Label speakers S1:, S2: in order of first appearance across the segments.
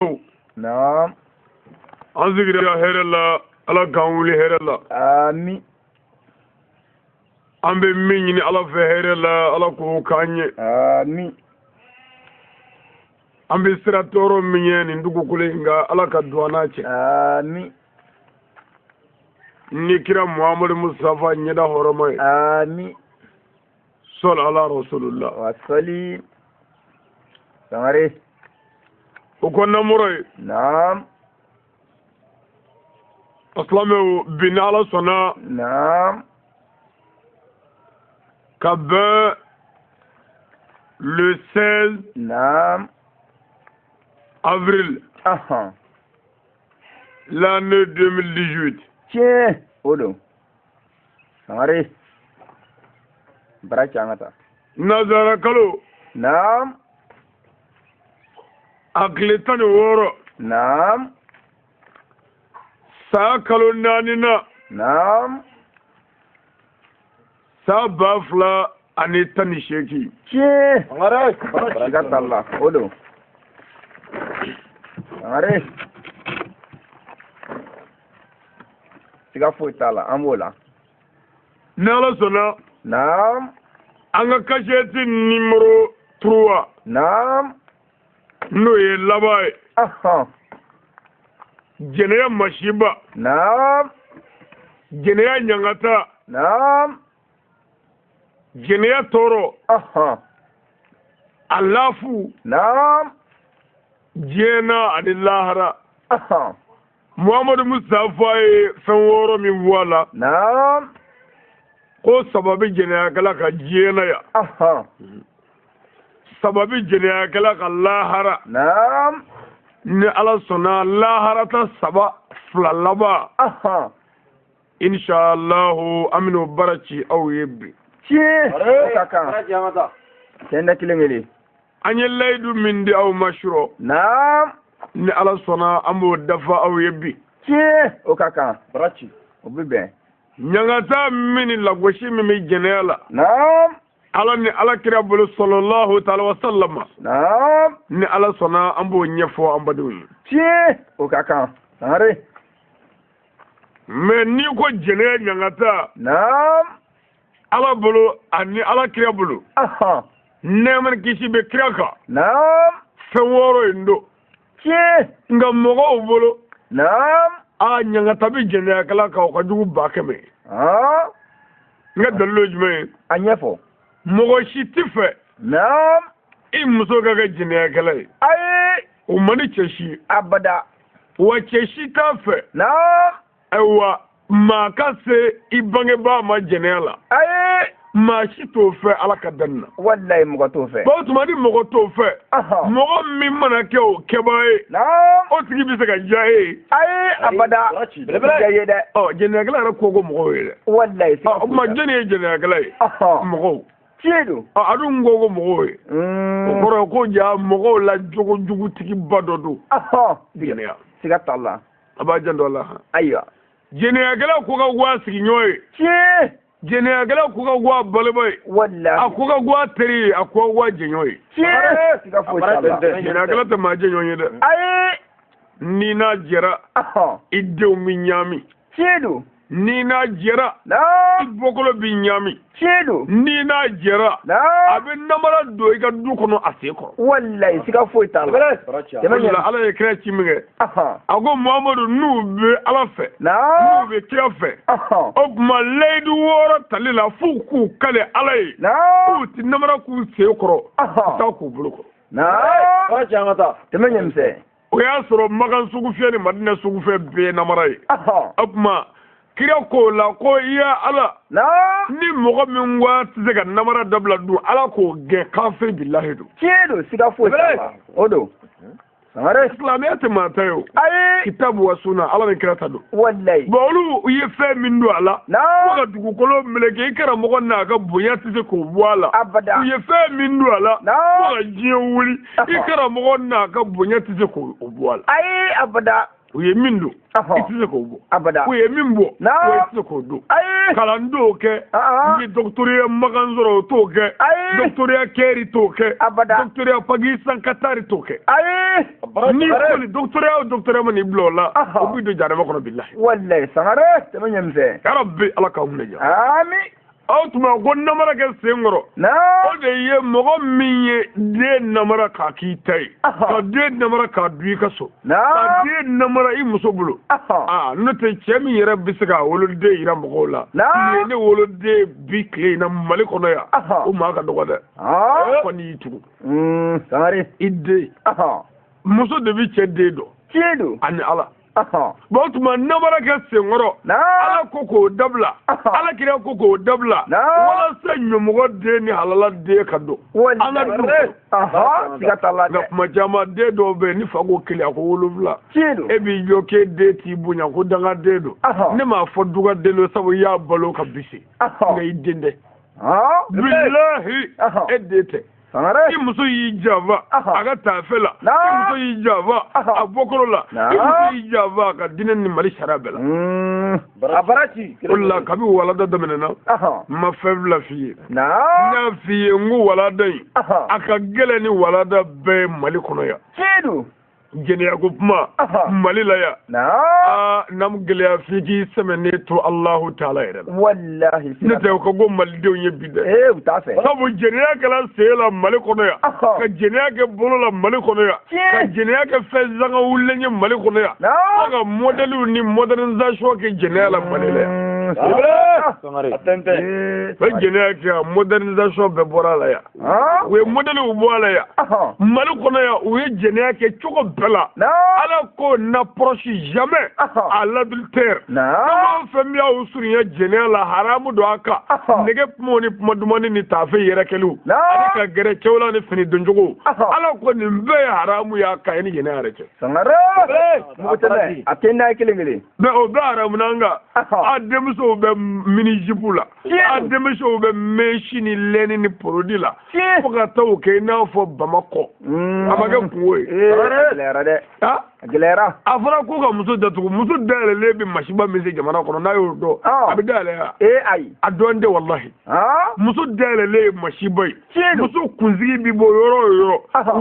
S1: Naam.
S2: An sigira hɛrɛ la Ala k'an wuli hɛrɛ la.
S1: Amin.
S2: An bɛ min ɲini Ala fɛ hɛrɛ la Ala k'o k'an ye.
S1: Amin.
S2: An bɛ sira tɔɔrɔ min ye nin dugukolo in kan Ala ka don an n'a cɛ.
S1: Amin.
S2: Ni kira Muhamadu Mustafa ɲɛda hɔrɔma ye.
S1: Amin.
S2: Sɔli ala rasulullah.
S1: Wa sali. Sangare.
S2: O ko namoro ye.
S1: Naam.
S2: Asilamɛw bi ni Ala sɔnna.
S1: Naam.
S2: Ka bɛn le 16
S1: Naam.
S2: avril l'année 2018.
S1: Tiens, odo. Sangare. Bara changata.
S2: Nazara kalo.
S1: Naam.
S2: A tile 16.
S1: Naam.
S2: San kalo 4 na.
S1: Naam.
S2: San 2018.
S1: Tiens. Sangare. Bara Allah. Odo. Sangare. Siga foyi t'a la an b'o la.
S2: Ni Ala sɔnna.
S1: Naam.
S2: An ka kasɛti numéro 3.
S1: Naam.
S2: N'o ye laban ye. Jɛnɛya Masiba.
S1: Naam.
S2: Jɛnɛya Ɲangata.
S1: Naam.
S2: Jɛnɛya Tɔɔrɔ. Alafu.
S1: Naam.
S2: Diɲɛna ani lahara. Muhamadu Mustafa ye fɛn 6 min fɔ a la.
S1: Naam.
S2: Ko sababi jɛnɛyakɛla ka diɲɛna ya. Sababi jɛnɛyakɛla ka lahara.
S1: Naam.
S2: Ni Ala sɔnna lahara ta 2 laban. Inshallah an bɛn'o baara ci aw ye bi.
S1: Tiɲɛ. O ka kan. Tiɲɛ da kelen kelen.
S2: An ye layidu min di aw ma surɔ.
S1: Naam.
S2: Ni Ala sɔnna an b'o dafa aw ye bi.
S1: Tiɲɛ. O ka kan. Bara ci. O bɛ bɛn.
S2: Ɲangata min ni lagosi min bɛ jɛnɛya la.
S1: Naam.
S2: Ala ni Alakira bolo sallallahu ta'ala wa sallama.
S1: Naam.
S2: Ni Ala sɔnna an b'o ɲɛfɔ an badenw ye.
S1: Tiɲɛ. O ka kan. Sangare.
S2: Mais n'i ko jɛnɛya ɲangata.
S1: Naam.
S2: Ala bolo ani Alakira bolo. Nɛɛma ni kisi bɛ kira kan.
S1: Naam.
S2: Fɛn 6 in don.
S1: Tiɲɛ.
S2: Nka mɔgɔw bolo.
S1: Naam.
S2: Ɲangata bɛ jɛnɛyakɛla kan o ka jugu 100. N ka dalilu ye jumɛn ye?
S1: A ɲɛfɔ.
S2: Mɔgɔ si tɛ fɛ.
S1: Naam.
S2: I muso ka kɛ jɛnɛyakɛla ye.
S1: Ayi.
S2: O man di cɛ si ye.
S1: Abada.
S2: Wa cɛ si t'a fɛ.
S1: Naam.
S2: Ayiwa maa ka se i bangebaa ma jɛnɛya la.
S1: Ayi.
S2: Maa si t'o fɛ Ala ka danni na.
S1: Walayi mɔgɔ t'o fɛ.
S2: Bawo tuma di mɔgɔ t'o fɛ. Mɔgɔ min mana kɛ o kɛbaa ye.
S1: Naam.
S2: O tigi bɛ se ka diya e ye.
S1: Ayi abada. Diya ye dɛ.
S2: Jɛnɛyakɛla yɛrɛ ko mɔgɔw ye dɛ.
S1: Walayi.
S2: O tuma jɔnni ye jɛnɛyakɛla ye? Mɔgɔw.
S1: Tiɲɛ don.
S2: A dun ko mɔgɔw ye. O kɔrɔ ye ko ja mɔgɔw la jogojugutigiba dɔ don. Jɛnɛya.
S1: Siga t'a la.
S2: A b'a janto a la.
S1: Ayiwa.
S2: Jɛnɛyakɛla ko ka bɔ a sigiɲɔgɔn ye.
S1: Tiɲɛ.
S2: Jɛnɛyakɛla ko ka bɔ a balima ye.
S1: Walayi.
S2: A ko ka bɔ a teri ye, a ko ka bɔ a jɛɲɔgɔn ye.
S1: Tiɲɛ. Siga foyi t'a la.
S2: Jɛnɛyakɛla tɛ maa jɛɲɔgɔn ye dɛ.
S1: Ayi.
S2: Ni n'a jɛra. I denw bɛ ɲaami.
S1: Tiɲɛ don.
S2: Ni n'a jɛra.
S1: Naam.
S2: I bɔkolo bɛ ɲaami.
S1: Tiɲɛ don.
S2: Ni n'a jɛra.
S1: Naam.
S2: A bɛ namara don i ka du kɔnɔ a sen kɔrɔ.
S1: Walayi siga foyi t'a la.
S2: Ala ye kira ci min kɛ. A ko Muhamadu n'u bɛ Ala fɛ.
S1: Naam.
S2: N'u bɛ kira fɛ. O tuma layidu 6 tali la f'u k'u kale Ala ye.
S1: Naam.
S2: K'u ti namara k'u sen kɔrɔ. Taa k'u bolo kɔrɔ.
S1: Naam. Tɛmɛ ɲɛmisɛn.
S2: O y'a sɔrɔ Makan sugufiyɛ ni Madina sugufiyɛ bɛɛ ye namara ye. O tuma kira k'o la ko ya Ala.
S1: Naam.
S2: Ni mɔgɔ min ko a tɛ se ka namara dabila dun Ala k'o gɛn kafiri bilahi don.
S1: Tiɲɛ don siga foyi t'a la. O don. Sangare.
S2: Silamɛya tɛ maa ta ye o.
S1: Ayi.
S2: Kitabu wa sunna Ala ni kira ta don.
S1: Walayi.
S2: Bon olu u ye fɛn min don a la.
S1: Naam.
S2: Fo ka dugukolo meleke i karamɔgɔ n'a ka bonya tɛ se k'o bɔ a la.
S1: Abada.
S2: U ye fɛn min don a la.
S1: Naam.
S2: Fo ka diɲɛ wuli i karamɔgɔ n'a ka bonya tɛ se k'o bɔ a la.
S1: Ayi abada.
S2: u ye min don i tɛ se k'o bɔ
S1: abada
S2: u ye min bɔ o i tɛ se k'o don kalan t'o kɛ ni docteur Magan sɔrɔ o t'o kɛ docteur Keri t'o kɛ docteur Pagi Sankatari t'o kɛ ni kɔni docteur o docteur ma n'i bila o la o b'i don jahanama kɔnɔ bilahi
S1: wallahi Sangare tɛmɛ ɲɛmisɛn
S2: ya rabbi ala k'aw minɛ ja
S1: amin
S2: aw tuma ko namara kɛ sen kɔrɔ o de ye mɔgɔ min ye den namara k'a k'i ta ye ka den namara k'a dun i ka so ka den namara i muso bolo n'o tɛ cɛ min yɛrɛ bɛ se k'a woloden yira mɔgɔw la ne woloden bi tile in na Mali kɔnɔ yan o maa ka dɔgɔ dɛ kɔni y'i tugu
S1: Sangare
S2: i den muso de bɛ cɛ den dɔn
S1: tiɲɛ don
S2: ani ala bon tuma namara kɛ senkɔrɔ ala ko k'o dabila ala kira ko k'o dabila walasa ɲɔmɔgɔ den ni halala den ka don an ka du nka kuma caman den dɔw bɛ yen ni fa ko kelen a ko 7 e b'i jɔ k'e den t'i bonya ko danga den don ne m'a fɔ duga den don sabu i y'a balo ka bisi nka i den dɛ bilahi e den tɛ i muso y'i janfa a ka taafe la i muso y'i janfa a bɔkolo la i muso y'i janfa a ka diinɛ ni Mali sariya bɛɛ la o la kabi walada daminɛna n ma fɛn fila f'i ye n y'a f'i ye n ko walada in a ka gɛlɛn ni walada bɛɛ ye Mali kɔnɔ yan jɛnɛya ko kuma Mali la yan n'an gɛlɛya f'i k'i sɛmɛnen to Alahu Taala yɛrɛ la wallahi ne tɛ ko malidenw ye bi dɛ sabu jɛnɛya kɛla sen la Mali kɔnɔ yan ka jɛnɛya kɛ bolo la Mali kɔnɔ yan ka jɛnɛya kɛ fɛn zanga wulilen ye Mali kɔnɔ yan fo ka modèle ni modernisation kɛ jɛnɛya la Mali la yan fɛn jɛnɛya kɛ modernisation bɛɛ bɔra la yan u ye modèle bɔ a la yan Mali kɔnɔ yan u ye jɛnɛya kɛ cogo bɛɛ ala ko n'approche jamais à l'adultère fɛn min y'aw surunya jɛnɛya la haramu don a kan nege kumaw ni kuma dumani ni taafe yɛrɛkɛliw ani ka gɛrɛ cɛw la ni fini doncogo ala ko nin bɛɛ ye haramu y'a kan ni jɛnɛya yɛrɛ cɛ
S1: a tɛ n'a ye kelen kelen
S2: mais o bɛɛ haramu n'an kan a denmusow bɛ mini jipu la a denmusow bɛ mèche ni lɛni ni produit la fo ka taa o kɛ i n'a fɔ Bamakɔ a ma kɛ kungo ye gɛlɛyara a fɔra ko ka muso datugu muso dayɛlɛlen bɛ masiba min se jamana kɔnɔ n'a y'o dɔn a bɛ dayɛlɛ yan ayi a dɔn tɛ wallahi muso dayɛlɛlen ye masiba ye muso kunsigi bi bɔ yɔrɔ o yɔrɔ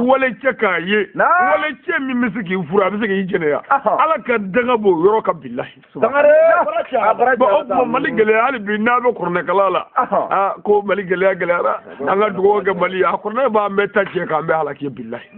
S2: wale cɛ k'a ye wale cɛ min bɛ se k'i furu a bɛ se k'i jɛnɛya ala ka danga b'o yɔrɔ ka bilahi o tuma Mali gɛlɛya hali bi n'a bɛ kuranɛkala la ko Mali gɛlɛya gɛlɛyara an ka dugawu kɛ Mali ye a kuranɛ b'an bɛɛ ta cɛ k'an bɛɛ halaki bilahi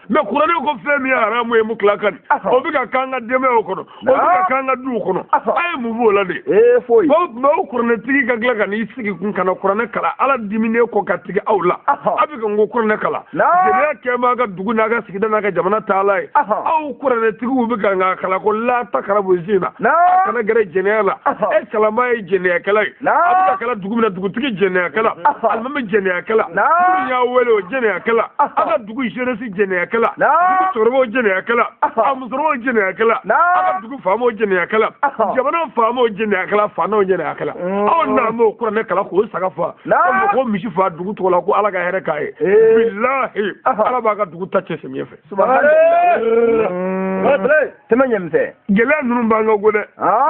S2: mais kuranɛ ko fɛn min ye haramu ye mu tila kan o bɛ ka k'an ka denbayaw kɔnɔ o bɛ ka k'an ka duw kɔnɔ a ye mun b'o la de o kuranɛtigi ka tila ka n'i sigi kun kana kuranɛ kala ala diminen kɔ ka tigɛ aw la a bɛ ka n ko kuranɛ kala jɛnɛya kɛ b'a ka dugu n'a ka sigida n'a ka jamana taala ye aw kuranɛtigiw bɛ ka nka kala ko laata kala bɔ sin na a kana gɛrɛ jɛnɛya la e kalama ye jɛnɛyakɛla ye a bɛ ka kala dugu min na dugutigi jɛnɛyakɛla alimami jɛnɛyakɛla minnu y'a wele o jɛnɛyakɛla a ka dugu jeunesse jɛnɛyakɛla musokɔrɔbaw jɛnɛyakɛla a musokɔrɔbaw jɛnɛyakɛla a ka dugu faamaw jɛnɛyakɛla jamana faamaw jɛnɛyakɛla faanaw jɛnɛyakɛla aw nana m'o kuranɛ kala k'o saga fa ko misi fa dugu tɔgɔ la ko ala ka hɛrɛ k'a ye bilahi ala b'a ka dugu ta cɛ samiyɛ fɛ
S1: tɛmɛ ɲɛmisɛn
S2: gɛlɛya ninnu b'an ka ko dɛ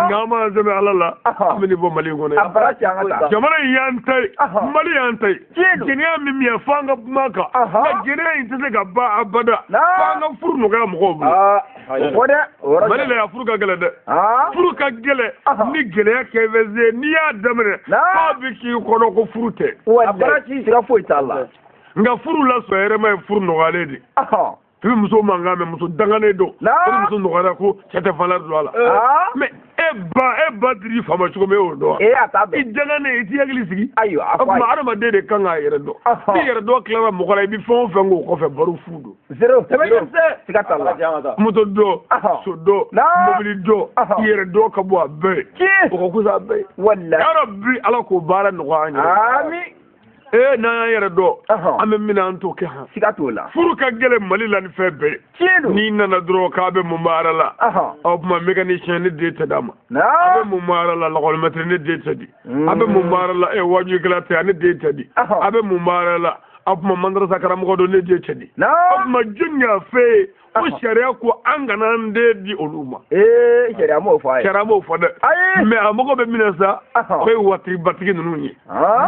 S2: nka an b'an sɛbɛn ala la an bɛ nin fɔ Mali in kɔnɔ yan jamana in y'an ta ye Mali y'an ta ye jɛnɛya min ye fo an ka kuma kan nka jɛnɛya in tɛ se ka ban abada fo an ka furu nɔgɔya mɔgɔw bolo Mali la yan furu ka gɛlɛn dɛ furu ka gɛlɛn ni gɛlɛya kɛ bɛ se n'i y'a daminɛ f'a bɛ k'i kɔnɔ ko furu tɛ
S1: siga foyi t'a la
S2: nka furu lasɔn hɛrɛma ye furu nɔgɔyalen de i bɛ muso mankan mɛn muso danganen don o muso nɔgɔyara ko cɛ tɛ valeur don a la mais e ba diri faama cogo min e y'o dɔn i danganen i t'i hakili sigi o tuma adamaden de kan k'a yɛrɛ dɔn n'i yɛrɛ dɔn tilara mɔgɔ la i bɛ fɛn o fɛn k'o kɔfɛ baro fu don
S1: siga t'a la
S2: moto dɔ so dɔ mobili dɔ i yɛrɛ dɔn ka bɔ a bɛɛ ye o ka kusa a bɛɛ ye yarabi ala k'o baara nɔgɔya an ye n'an y'an yɛrɛ dɔn an bɛ min an t'o kɛ han siga t'o la furu ka gɛlɛn Mali la ni fɛn bɛɛ ye n'i nana dɔrɔn k'a bɛ mun baara la o tuma mécanicien ne den tɛ d'a ma a bɛ mun baara la lakɔli maître ne den tɛ di a bɛ mun baara la wajulikɛla tɛ ne den tɛ di a bɛ mun baara la apuma mandarasa karamɔgɔ dɔ ne je cɛdi
S1: na
S2: apuma junya fe ko sariya ko an kana nde di olu ma
S1: sariya m'o fɔ a ye
S2: sariya m'o fɔ dɛ mais a mago bɛ minɛ sa o ye watiri batigi ninnu ye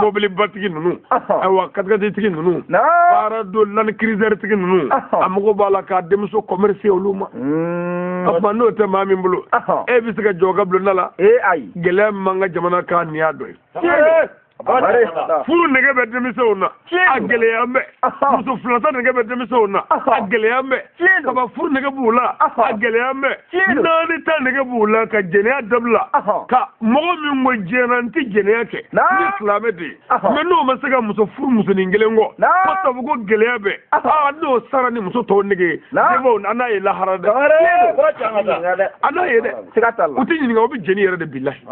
S2: mobili batigi ninnu ayiwa katikati tigi ninnu baara do lani kirizɛri tigi ninnu a mago b'a la k'a denmuso commercer olu ma apuma n'o tɛ maa min bolo e bɛ se ka jɔ ka bulonda la
S1: ayi
S2: gɛlɛya min b'an ka jamana kan nin y'a dɔ ye furu nege bɛ denmisɛnw na a gɛlɛya mɛ muso filata nege bɛ denmisɛnw na a gɛlɛya mɛ saba furu nege b'u la a gɛlɛya mɛ naani ta nege b'u la ka jɛnɛya dabila ka mɔgɔ min ko jɛnɛ n tɛ jɛnɛya kɛ ni silamɛ de ye mɛ n'o ma se ka muso furu musonin kelen kɔ ko sabu ko gɛlɛya bɛ n'o sara ni muso tɔw nege ye denbaw a n'a ye lahara dɛ a n'a ye dɛ u tɛ ɲininka u bɛ jɛni yɛrɛ de bilahi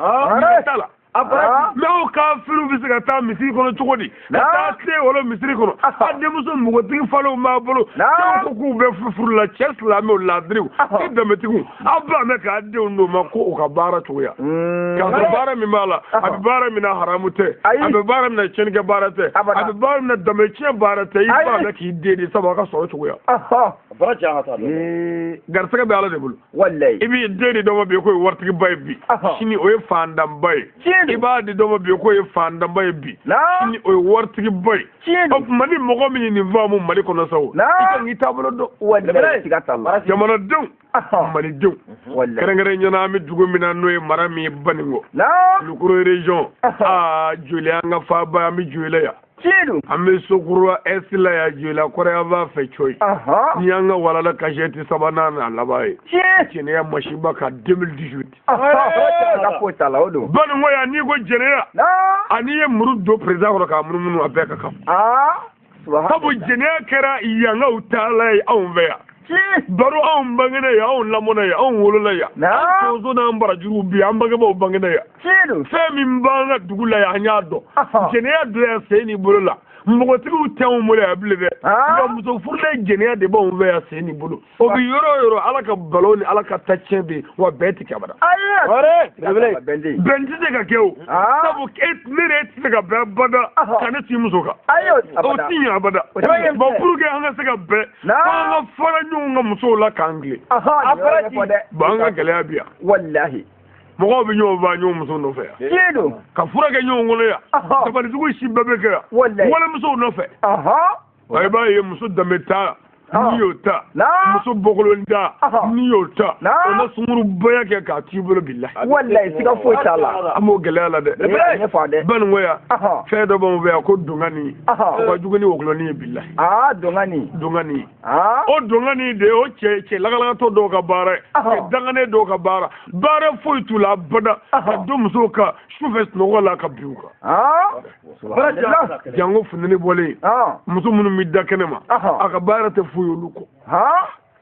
S2: t'a la mɛ o kafiru bɛ se ka taa misiri kɔnɔ cogo di ka taa tile wolo misiri kɔnɔ a denmuso npogotigi falenw b'a bolo cɛw ko k'u bɛ furu la cɛ silamɛw laadiriw e dɛmɛtigiw aw b'a mɛn k'a denw d'o ma ko u ka baara cogoya k'a sɔrɔ baara min b'a la a bɛ baara min na haramu tɛ a bɛ baara min na tiɲɛnikɛ baara tɛ a bɛ baara min na dɛmɛtiɲɛ baara tɛ i b'a mɛn k'i den de sabu a ka sɔrɔ cogoya garisɛgɛ bɛ ala de bolo i b'i den de dɔ ma bi k'o ye waritigiba ye bi sini o ye fandanba ye i b'a di dɔ ma bi k'o ye fandanba ye bi sini o ye waritigiba ye o tuma ni mɔgɔ min ye nin faamu Mali kɔnɔ sa o i ka k'i taabolo dɔn jamanadenw malidenw kɛrɛnkɛrɛnnenya an bɛ dugu min na n'o ye mara min ye Baninko Kulukoro région joli an ka faaba an bɛ joli yan an bɛ Sokura est la yan joli kɔrɔya b'a fɛ coyi ni y'an ka walala kasɛti sabanan n'a laban ye jɛnɛya masiba ka 2018 Baninko yan n'i ko jɛnɛya ani ye muru don président kɔrɔ k'a munumunu a bɛɛ ka kan sabu jɛnɛya kɛra yankaw taala ye anw fɛ yan baro anw bangena yan anw lamɔna yan anw wolola yan an tonso n'an barajuruw bi an bangebaaw bangena yan fɛn min b'an ka dugu la yan an y'a dɔn jɛnɛya don yan sen n'i bolo la mɔgɔtigiw tɛ anw bolo yan bilen dɛ nka muso furulen jɛnɛya de b'anw fɛ yan sen n'i bolo o bi yɔrɔ o yɔrɔ ala ka balo ni ala ka tacyɛn bɛ yen wa bɛɛ tɛ kɛ abada bɛn tɛ se ka kɛ o sabu ne de tɛ se ka bɛn abada ka ne t'i muso kan o tɛ ɲɛ abada bon pour que an ka se ka bɛn an ka fara ɲɔgɔn ka musow la k'an tilen bon an ka gɛlɛya bi yan mɔgɔw bɛ ɲɔgɔn faa ɲɔgɔn muso nɔfɛ yan ka fura kɛ ɲɔgɔn kɔnɔ yan sabalitigiw si bɛɛ bɛ kɛ yan walimusow nɔfɛ i b'a ye muso danbe t'a n'i y'o ta muso bɔkolon ta n'i y'o ta o na sunkuru bɔya kɛ k'a t'i bolo bilahi
S1: siga foyi t'a la
S2: an b'o gɛlɛya la dɛ Baninko yan fɛn dɔ b'anw fɛ yan ko dongani o ka jugu ni wɔkulɔni ye bilahi dongani o dongani de o cɛ lakalakatɔ dɔw ka baara ye cɛ danganen dɔw ka baara foyi t'u la abada ka don musow kan sufɛ sunɔgɔ la ka bin u kan jango funteni bɔlen muso minnu bɛ da kɛnɛ ma a ka baara tɛ foyi olu kɔ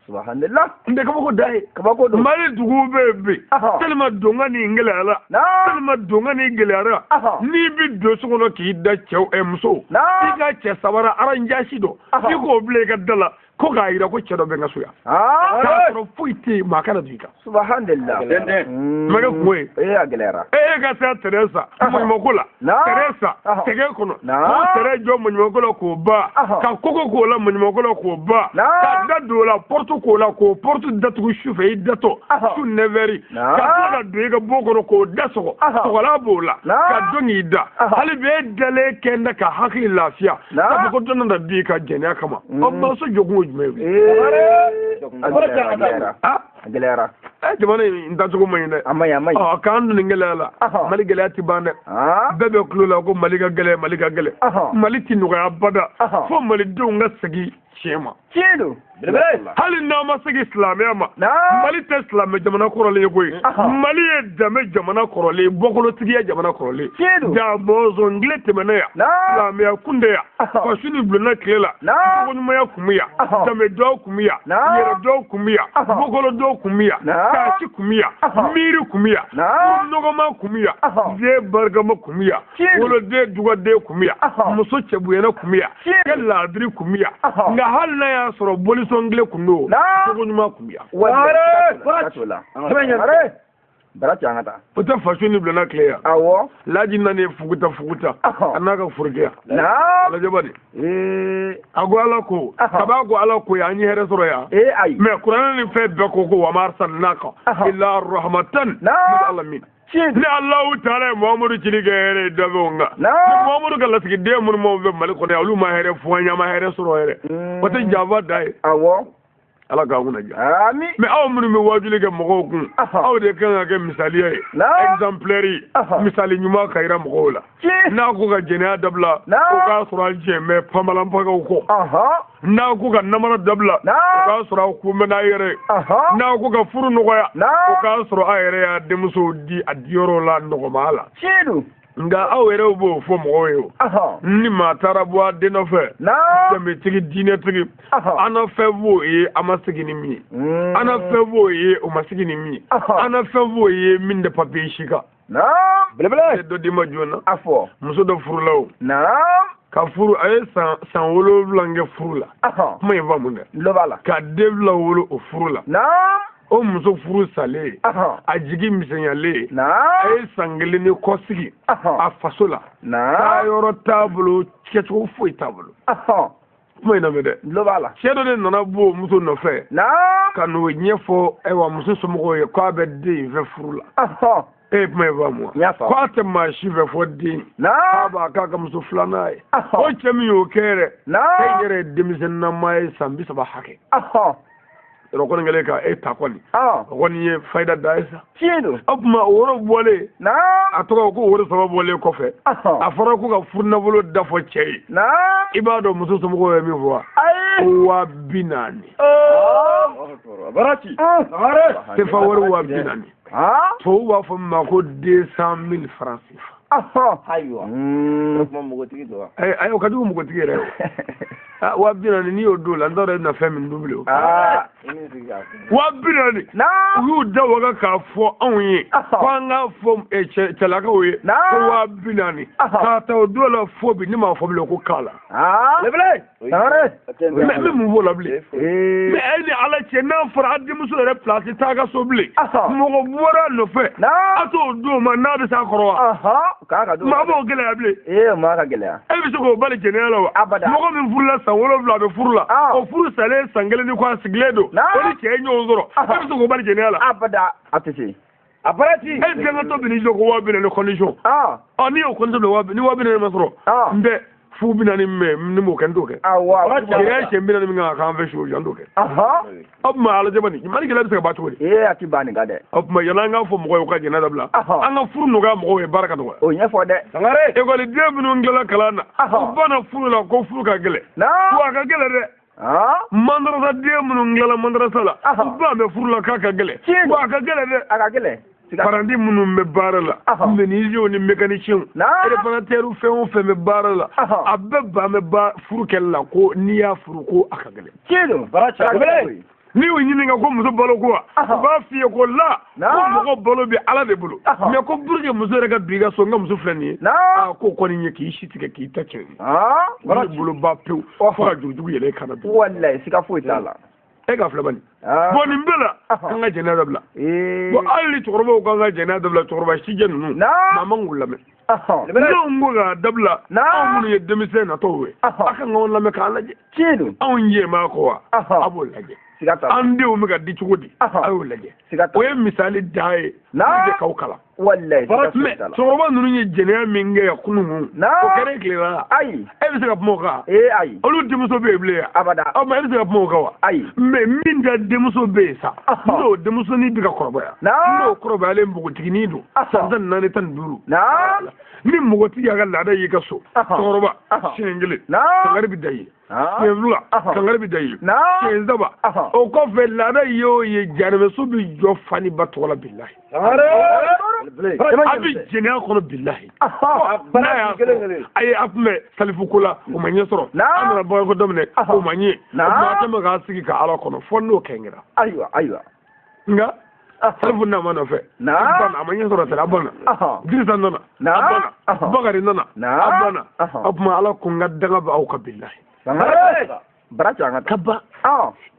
S2: subhanallah nde kabako daye kabako do mali dugu be bi tellement dongani ngela tellement dongani ngela ni bi do sokono ki da cɛw muso i ka cɛ sabara aranjasi do i ko bile ka dala ko ga ira ko cɛ dɔ bɛ ka suya ka sɔrɔ foyi tɛ maa kana du i kan subhanallah mɛgɛ kun ye a gɛlɛyara ka se Teresa mɔɲumanko la Teresa tɛgɛ kɔnɔ ko tɛrɛ jɔ mɔɲumanko la k'o ba ka koko k'o la mɔɲumanko la k'o ba ka da don o la porte k'o la k'o porte datugu sufɛ i datɔ su 9h ka tila ka don i ka bon kɔnɔ k'o da sɔgɔ sɔgɔla b'o la ka don k'i da hali bi e dalen kɛ n da ka hakili lafiya sabu ko dɔnna da di ka jɛnɛya kama o maso jɔkun jumɛn a gɛlɛyara jamana in tacogo man ɲi dɛ a ma ɲi k'an dun nin gɛlɛya la Mali gɛlɛya ti ban dɛ bɛɛ bɛ kulo la ko Mali ka gɛlɛ Mali ti nɔgɔya bada fo malidenw ka segin tiɲɛ ma hali n'an ma segin silamɛya ma Mali tɛ silamɛ jamana kɔrɔlen ye koyi Mali ye danbe jamana kɔrɔlen bɔkolotigiya jamana kɔrɔlen jaa mɔzɔn tile tɛmɛna yan silamɛya kunde yan fasu ni bulonna tile la bɔkɔɲumanya kun bɛ yan danbe dɔw kun bɛ yan yɛrɛ dɔw kun bɛ yan bɔkolo dɔw kun bɛ yan taasi kun bɛ yan miiri kun bɛ yan nɔgɔma kun bɛ yan den barikama kun bɛ yan woloden dugaden kun bɛ yan muso cɛbuyana kun bɛ yan kɛ laadiri kun bɛ yan nka hali n'a y'a sɔrɔ bolisɔn kelen kun don jogo ɲuman kun bɛ yan
S1: bara ci angata
S2: o ta faso ni blana clear
S1: awo
S2: laji nane fuguta anaka furgiya
S1: na
S2: ala jabani ago ala ko kaba go ala ko ya nyi here soro ya
S1: ay
S2: me qur'an ni fe be ko wa marsalnaka illa rahmatan lil alamin ni allah ta'ala muhammadu cilige here dabe nga ni muhammadu kala sigi de mun mo be mali ko de alu ma here fuanya ma here soro here wata java dai awo ala ka huna ja ami mais aw mun mi wajuli ke mo kun aw de kan ga misaliye exemplary misali nyuma kayra mo la na ko ga jena dabla ko ka sura je me pamalam pa ko na ko ga namara dabla ko ka sura ku me na yere na ko ga furu no ya ko ka sura ayere ya de muso di adiyoro la no mala chedu nga awere bo fo mo yo ni matara bo de no fe de me tigi dine tigi ana fe bo e amasigi ni mi ana fe bo e o masigi ni mi ana fe bo e min de papier shika blebele do di ma jona afo muso do furulaw ka furu ay san wolo blange furula mo yeba mun de lo bala ka devla wolo o furula o muso furu sale a jigi misɛnyale a sangele ni kɔsigi a faso la taa yɔrɔ taabolo kɛcogo foyi taabolo kuma ina mɛ dɛ cɛ dɔ de nana bɔ muso nɔfɛ ka n'o ɲɛfɔ ayiwa muso somɔgɔw ye k'a bɛ den fɛ furu la kuma ye faamu k'a tɛ maa si fɛ fɔ den k'a b'a k'a ka muso filanan ye o cɛ min y'o kɛ yɛrɛ e yɛrɛ ye denmisɛnninama ye san 30 hakɛ rokon ngale ka e ta koni koni ye faida daisa tiendo abuma woro bole a to ko woro so bole ko fe a fara ko ga furna bolo da fo cey ibado muso so ko mi vo wa binani barati te fa woro wa binani to wa fo ma ko 200,000 francs aywa mo mo tigi do ay o kadu mo tigi re wa binani ni o do la ndore na femi ndublo wa binani yu da waga ka fo onye kwa nga fo chelaka we wa binani ka ta o do la fo bi ni ma fo blo ko kala lebele tare me mu vola ble me eni ala che na fara di muso re place ta ga so ble mo go bora no fe ato do ma na be sa korwa ma bo gele able ma ka gele e bi so ko bale general wa abada mo ko min fulla san wolo bla be furla o furu sale sangele ni kwa sigledo o ni che nyo zoro e bi so ko bale general abada atisi aparati e bi ngato bi ni jo ko wa bi ne condition ni o konto do wa bi ni wa bi ne masro mbe fu bi na ni me ni mo kan do ke wa ya che bi na mi nga kan fe sho jando ke ob ma ala jabani mali gele bi ba to ati bani gade ob ma yana nga fo mo ko ka jena dabla anga furu no ga mo e baraka do o nya fo de ngare e ko le debu no ngela kalana bana furu la ko furu ka gele wa ka gele de mandrasa debu no ngela mandrasa la ba me furu la ka gele wa ka gele de aka gele parandi munu me barala menisio ni mécanicien réparateur ou fait me barala abba me ba furu kella ko niya furu ko akagale kedo baracha ni woni nga ko muso balo ko ba fi ko la ko ko balo bi ala de bulu me ko burge muso rega biga so nga muso flani ko ni ki shiti ke ki tache baracha bulu ba pe fa juju yele kana wallahi sika fo itala e ga flabani boni mbela kanga jena dabla bo alli torobo kanga jena dabla toroba shijen nu mama ngulame no nguga dabla amunu ye demise na towe aka ngon lame kala je chedu on ye ma ko wa abo laje ande o mega di chugudi ayo laje o ye misali dai je kawkala wallahi toroba nunu ye jena minge ya kunu ko kere klira ai e bi se ka moka ai olu demuso be ble abada o ma e bi se ka moka wa ai me min da demuso be sa no demuso ni biga koroba no koroba le mbugo tigini do sanzan nane tan duru ni mbugo tiga ga lada yi kaso koroba shingile ngari bi dai yevula ngari bi dai zaba o ko fe lada yo ye jarbe so bi jo fani batola billahi abi jena kono billahi ay afme salifukula o manye soro amra boy ko domne o manye ma tama ga sigi ka ala kono fonno kengira aywa nga salifu na mana fe bana amanye soro tala bana dirisa nana bana bagari nana bana afma ala ko ngadda ba o ka billahi
S1: baraka
S2: kaba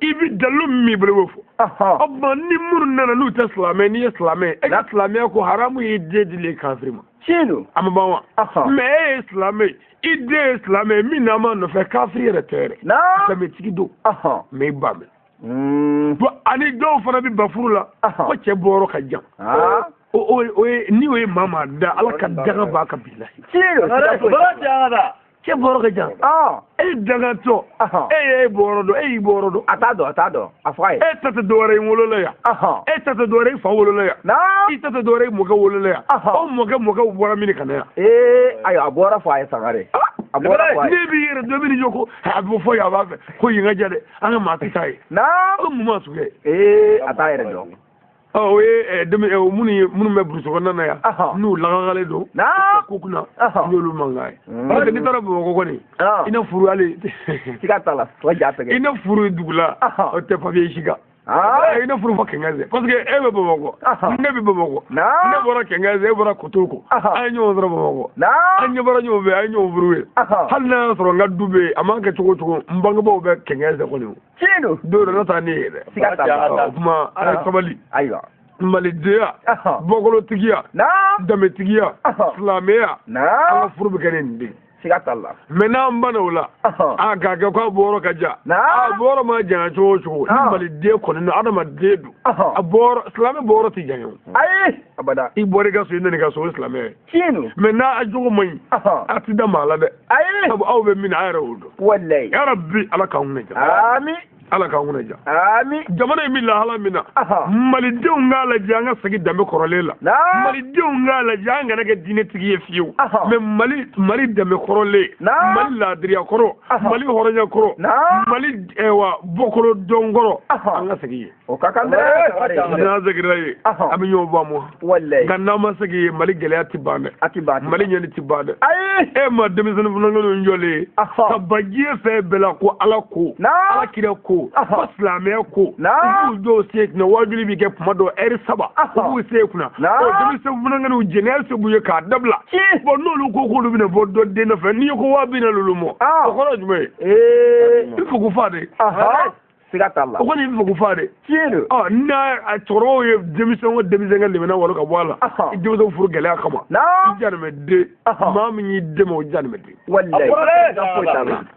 S1: ibi
S2: dalu mi bolo fo abba ni muru nana nu ta islamé ni islamé e islamé ko haramu yi dedile kafirma
S1: chino
S2: amabawa mais islamé ide islamé mi na ma no fe kafiri retere
S1: na
S2: me tikido mais bambe bo ani do fana bi bafuru la ko che boro ka jam o ni we mama da ala ka daga ba ka billahi
S1: chino baraka da
S2: ke boro ka jam e daga to e boro do
S1: atado afai
S2: e tata dore wolo la ya e tata dore fa wolo la ya
S1: na
S2: i tata dore mo ga wolo la ya o mo ga bora mini kana ya
S1: ayo abora fa ya sangare abora fa
S2: ni bi yere do mini joko abu fo ya ba fe ko yinga jade an ma ta tai
S1: na
S2: o mu ma suge
S1: atayere do
S2: demi munu me bruso ko nana ya nu lagagale do
S1: na
S2: kokuna lolu mangay parce que ni tara bo ko ni ina furu ale
S1: sikatala wajata
S2: ina furu dugula o te pa vie shiga ina furu fa kengaze parce que ebe bo ko ne bi bo ko ne bora kengaze bora kotoko anyo ndro bo ko anyo bora nyo be anyo furu hal na soro ngadube amanga choko mbanga bo be kengaze ko ni
S1: chino
S2: do na ta ni
S1: sikatala
S2: kuma ala sabali
S1: aywa
S2: malideya bogolo tigiya dame tigiya islameya ala furu be kenen ndi
S1: sikatala
S2: mena mbana wala aga ga ko boro kaja boro ma jana chocho malide ko no adama dedu boro islame boro ti janyo
S1: ai abada
S2: I bore ga so ni ga so islame
S1: chino
S2: mena ajugo mai ati da mala de
S1: ai
S2: abu awbe min ayra wudo
S1: wallahi
S2: ya rabbi ala ka hunne
S1: amin
S2: ala ka hunne ja
S1: amin
S2: jamana mi la hala mina malide ngala janga sagi dambe korolela malide ngala janga naga dine tigi fiu me mali dambe korole mali la diriya koro mali horonya koro mali ewa bokoro dongoro anga sagi
S1: o kakande
S2: na zagirai ami yoba mo
S1: wallahi
S2: ganna ma sagi mali gele atibane mali nyani tibane e ma demi sunu ngolo njole ka bagie fe bela ko ala ko ala kire ko islamiya ko u do se na wajuli bi ke pumado eri saba u se kuna o demi se funa ngano jenel se buye ka dabla bo no lu ko lu bi ne bo do de na fe ni ko wa bi na lu mo o ko lo jume il faut ko fade
S1: sikatala
S2: o ko ni faut ko fade
S1: chino
S2: na a toro ye demi se ngal le na walo ka wala I demi se furu gele akama ijana me de ma mi ni de mo ijana me de
S1: wallahi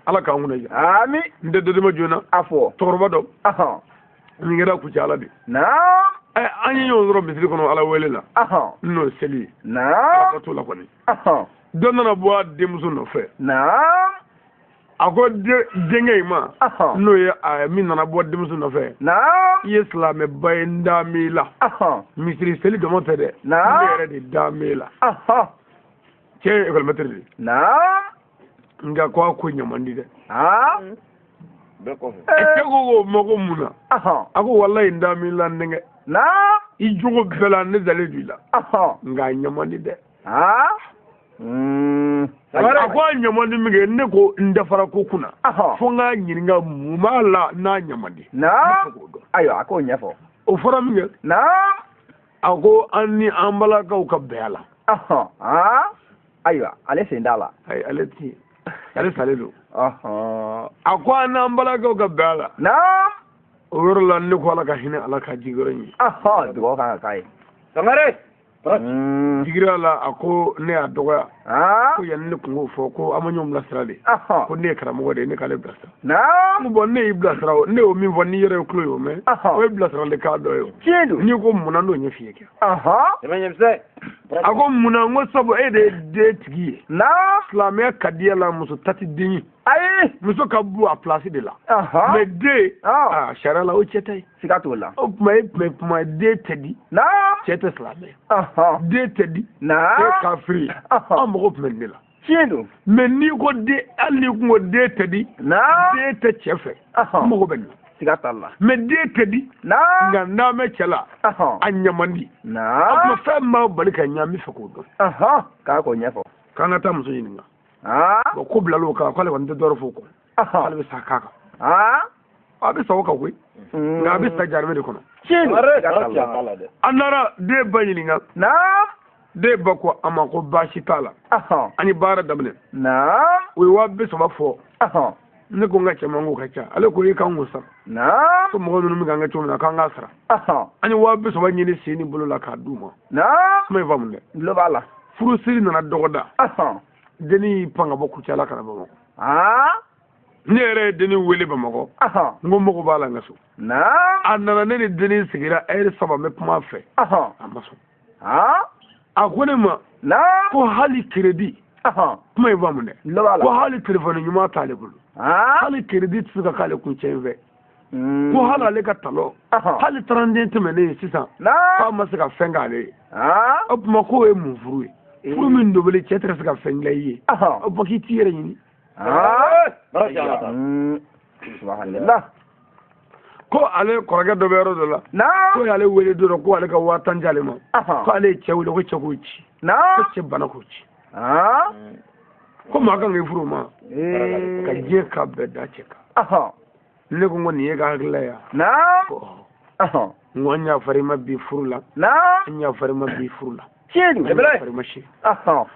S2: ala ka nguna ya
S1: amin
S2: nde de ma jona
S1: afo
S2: torba do ni ngara ku ci ala de anyi yo zoro misiri kono ala wele la no seli ko to la ko ni donna na bo demuso no fe ako denge ma no ya mi nana bo demuso no fe islam bay ndamila misiri seli do monte de yere de damila ke ekol matri nga ko nyamandi de ete ko moko muna ako wallahi ndamila ndenge I jogo bela ne zale dula nga nyamandi de akwa nyamandi mige ne ko ndafara ko kuna fo nga nyiringa mumala na nyamandi
S1: ayo ako nyafo
S2: o fara mige ako anni ambala ka bela
S1: ayo ale sendala
S2: ay aleti ale salelo akwa na ambala ka bela owero la ne ko ala ka hine ala ka jigorani
S1: dugo ka kai
S2: sangare jigira la ako ne adoga ko yanne ko fo ko amanyom la strade ko ne karamo de ne kale blasta mu bon ne iblasra ne o mi voni yere ko yo me o iblasra le ka do yo ni ko muna no nya fiye
S1: emenyem se
S2: ako muna ngo sabo de tigi islamia kadiya la muso tati dinyi muso ka bu a place de la mais de shara la o chetai
S1: sikatola
S2: o mais de tedi chete islamia de tedi kafiri amoko menela
S1: chino
S2: mais ni ko de ali ko de tedi de te chefe amoko ben
S1: sikatala
S2: mais de tedi nga na me chela anyamandi ma fa ma balika nyami fako do
S1: ka ko nyafo
S2: kana ta muso yininga ko kubla lo ka kwale wande doro foko kwale be sakaka abi sawoka kwe nga abi stajarme de kono anara de bayininga de bako amako bashi tala ani bara damne we wa be so bafo ne ko nga cɛman ko ka ca ale ko i kan k'o sara
S1: naam
S2: ko mɔgɔ minnu bɛ k'an kɛ cogo min na k'an k'a sara an ye 30 ɲini sen ni bolo la k'a d'u ma
S1: naam
S2: kuma in faamu dɛ
S1: lo b'a la
S2: furusiri nana dɔgɔda denni y'i pan ka bɔ Kucala ka na Bamakɔ ne yɛrɛ ye denni wele Bamakɔ n ko mago b'a la n ka so a nana ne ni denni sigira heure 3 n bɛ kuma a fɛ a ma sɔn a ko ne ma ko hali crédit kuma in faamu dɛ ko hali téléphone ɲuman t'ale bolo hali crédit tɛ se ka k'ale kun cɛ in fɛ ko hali ale ka talon hali 31 tɛmɛnen sisan k'a ma se ka fɛn k'ale ye o tuma k'o ye mun furu ye furu min dobele cɛ tɛ se ka fɛn dilan i ye o tuma k'i t'i yɛrɛ ɲini ko ale kɔrɔkɛ dɔ bɛ yɔrɔ dɔ la ko y'ale wele don dɔ ko ale ka 10 di ale ma ko ale ye cɛ wele ko cɛ k'o ci ko cɛ bana k'o ci ko maa kan k'i furu ma ka diɲɛ ka bɛɛ da cɛ kan ne ko nin ye ka hakilila ya n ko an yafara i ma bi furu la an yafara i ma bi furu la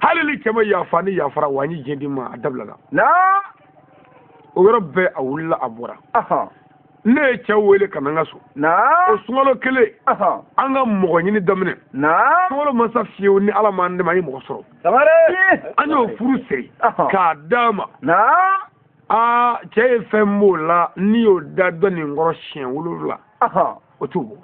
S2: hali ni cɛ ma yafa ni yafara wa an ye diɲɛ di ma a dabilala o yɔrɔ bɛɛ a wulila a bɔra ne ye cɛ wele ka na n ka so o sunkalo kelen an ka mɔgɔ ɲini daminɛ sunkalo masa fiyewu ni ala m'an dɛmɛ an ye mɔgɔ sɔrɔ an y'o furu siri k'a d'a ma cɛ ye fɛn b'o la n'i y'o da dɔ nin kɔrɔ siɲɛ 7 o t'o bɔ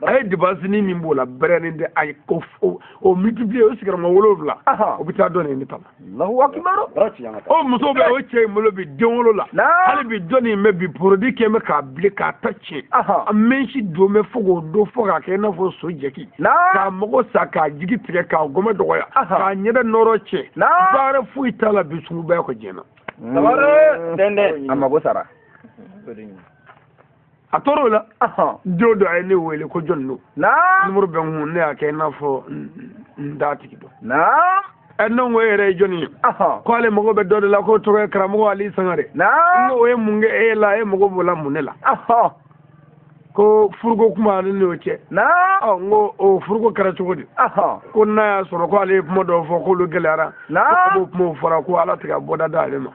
S2: a ye dibasini min b'o la bɛrɛnin de a ye o multiplier o sigiyɔrɔma 7 o bɛ taa dɔ nin ne ta la o muso bɛ o cɛ in bolo bi den wolo la hali bi dɔ nin bɛ bi produit kɛ bɛ k'a bilen k'a ta tiɲɛ a mɛnsi don bɛ fo k'o don fo k'a kɛ i n'a fɔ so jɛki k'a mago sa k'a jigi tigɛ k'a gɔmɛ dɔgɔya k'a ɲɛda nɔrɔ tiɲɛ baara foyi t'a la bi sugu bɛɛ ko diɲɛ na a mago sara a tora o la jo dɔ a ye ne wele ko jɔn don numéro bɛ n kun ne y'a kɛ i n'a fɔ n da tigi dɔn ne ko e yɛrɛ ye jɔn ye ko ale mago bɛ dɔ de la ko tɔgɔ ye karamɔgɔ Ali Sangare n ko o ye mun kɛ e la e mago b'o la mun ne la ko furuko kuma ale n'o cɛ n ko o furuko kɛra cogo di ko n'a y'a sɔrɔ ko ale ye kuma dɔw fɔ k'olu gɛlɛyara k'o kumaw fɔra ko ala tɛ ka bɔda d'ale ma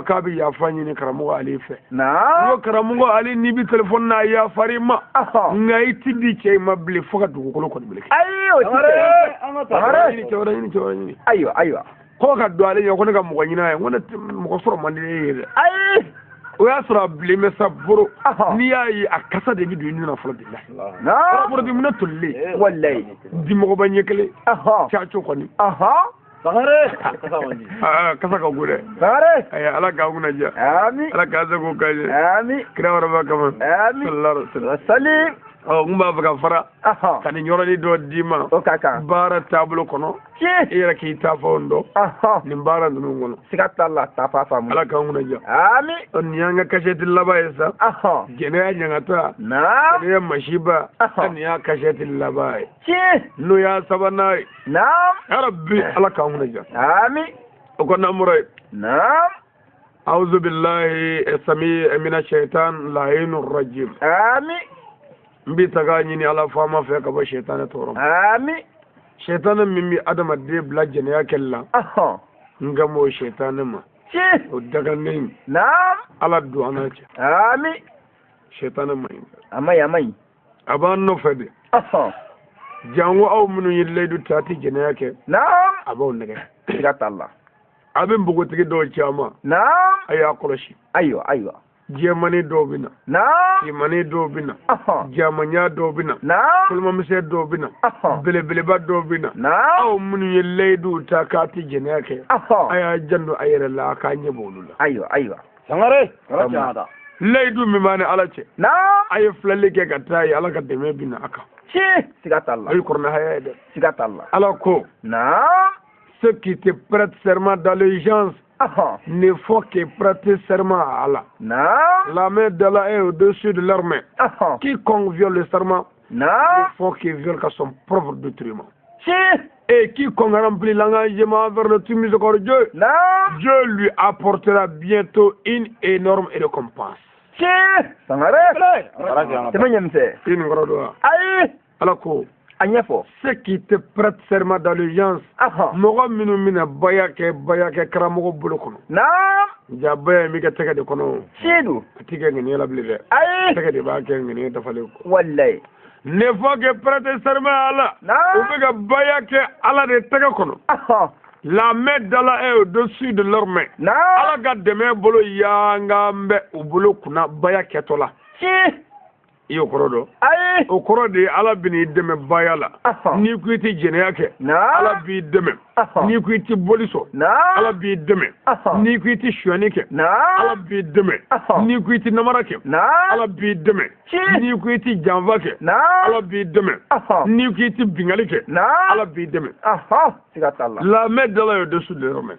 S2: k'a bɛ yafa ɲini karamɔgɔ Ali fɛ n ko karamɔgɔ Ali n'i bɛ telefɔni n'a yafara i ma nka i ti di cɛ in ma bilen fo ka dugukolo kɔni meleke ɲini ayiwa ko ka don ale ɲɛ ko ne ka mɔgɔ ɲini a ye ko ne mɔgɔ sɔrɔ man di e ye dɛ o y'a sɔrɔ a bilen bɛ sa boro n'i y'a ye a kasa de bɛ don i nun na fɔlɔ bilahi fɔlɔ minɛ tolilen walayi dimɔgɔba ɲɛ kelen caco kɔni kasa ka go dɛ ala k'a kunna diya ala k'a se k'o k'a ye kira wɛrɛba kama sallallahu alaihi wasallam n b'a fɛ ka fara ka nin yɔrɔnin dɔ d'i ma baara taabolo kɔnɔ i yɛrɛ k'i ta fɔ n dɔn nin baara ninnu kɔnɔ siga t'a la ta fa faamu ala k'an kunna diya nin y'an ka kasɛti laban ye sa jɛnɛya ɲangata jɛnɛya masiba nin y'a kasɛti laban ye n'o y'a sabanan ye yarabi ala k'an kunna diya o ko namɔrɔ ye أعوذ بالله السميع من الشيطان اللعين الرجيم mbi taga ɲini ala faama fɛ ka bɔ shaitan tɔɔrɔ ma shaitan min bi adamaden bila jɛnɛya kɛli la nga m'o shaitan ma o daganen ala don an n'a cɛ shaitan ma ɲi a b'an nɔfɛ de jango aw minnu ye layidu ta a tɛ jɛnɛya kɛ a b'aw nɛgɛ a bɛ npogotigi dɔw caman a y'a kɔlɔsi ayiwa jɛmani dɔw bɛ na simani dɔw bɛ na jamanya dɔw bɛ na kolomamisɛn dɔw bɛ na belebeleba dɔw bɛ na aw minnu ye layiduw ta k'a tɛ jɛnɛya kɛ a y'a janto a yɛrɛ la a k'a ɲɛ bɔ olu la ayiwa sangare layidu min b'a ni ala cɛ a ye filɛli kɛ ka taa ye ala ka dɛmɛ bɛ na a kan siga t'a la o ye kɔrɔnahaya ye dɛ siga t'a la ala ko ceux qui te prêtent serment d'allégeance ne faut que prêter serment à Allah. La main d'Allah est au-dessus de leur main. Quiconque viole le serment, il faut qu'il viole qu'à son propre détriment. Et quiconque remplit l'engagement vers le tout miséricordieux, Dieu lui apportera bientôt une énorme récompense.
S1: anyefo
S2: ceux qui te prêtent serment d'allégeance mɔgɔ minnu mina baya kɛ karamɔgɔ bolo kɔnɔ
S1: naam
S2: ja baya mi ka tɛgɛ de kɔnɔ
S1: tiidu
S2: a ti kɛ ŋaniya la bilen dɛ
S1: ayi
S2: tɛgɛ de b'a kɛ ŋaniya dafalen kɔ
S1: wallahi
S2: ne fɔ que prêter serment à Allah
S1: naam
S2: u bɛ ka baya kɛ ala de tɛgɛ kɔnɔ la main d'Allah est au-dessus de leur main
S1: naam
S2: ala ka dɛmɛ bolo yanga bɛ u bolo kunna baya kɛtɔ la i y'o kɔrɔ dɔn
S1: ayi
S2: o kɔrɔ de ye ala bɛn'i dɛmɛ baya la n'i ko i tɛ jɛnɛya kɛ ala b'i dɛmɛ n'i ko i tɛ boli sɔn ala b'i dɛmɛ n'i ko i tɛ sonyani kɛ ala b'i dɛmɛ n'i ko i tɛ namara kɛ ala b'i dɛmɛ n'i ko i tɛ janfa kɛ ala b'i dɛmɛ n'i ko i tɛ bingali kɛ ala b'i dɛmɛ la main d'Allah est au-dessus de leur main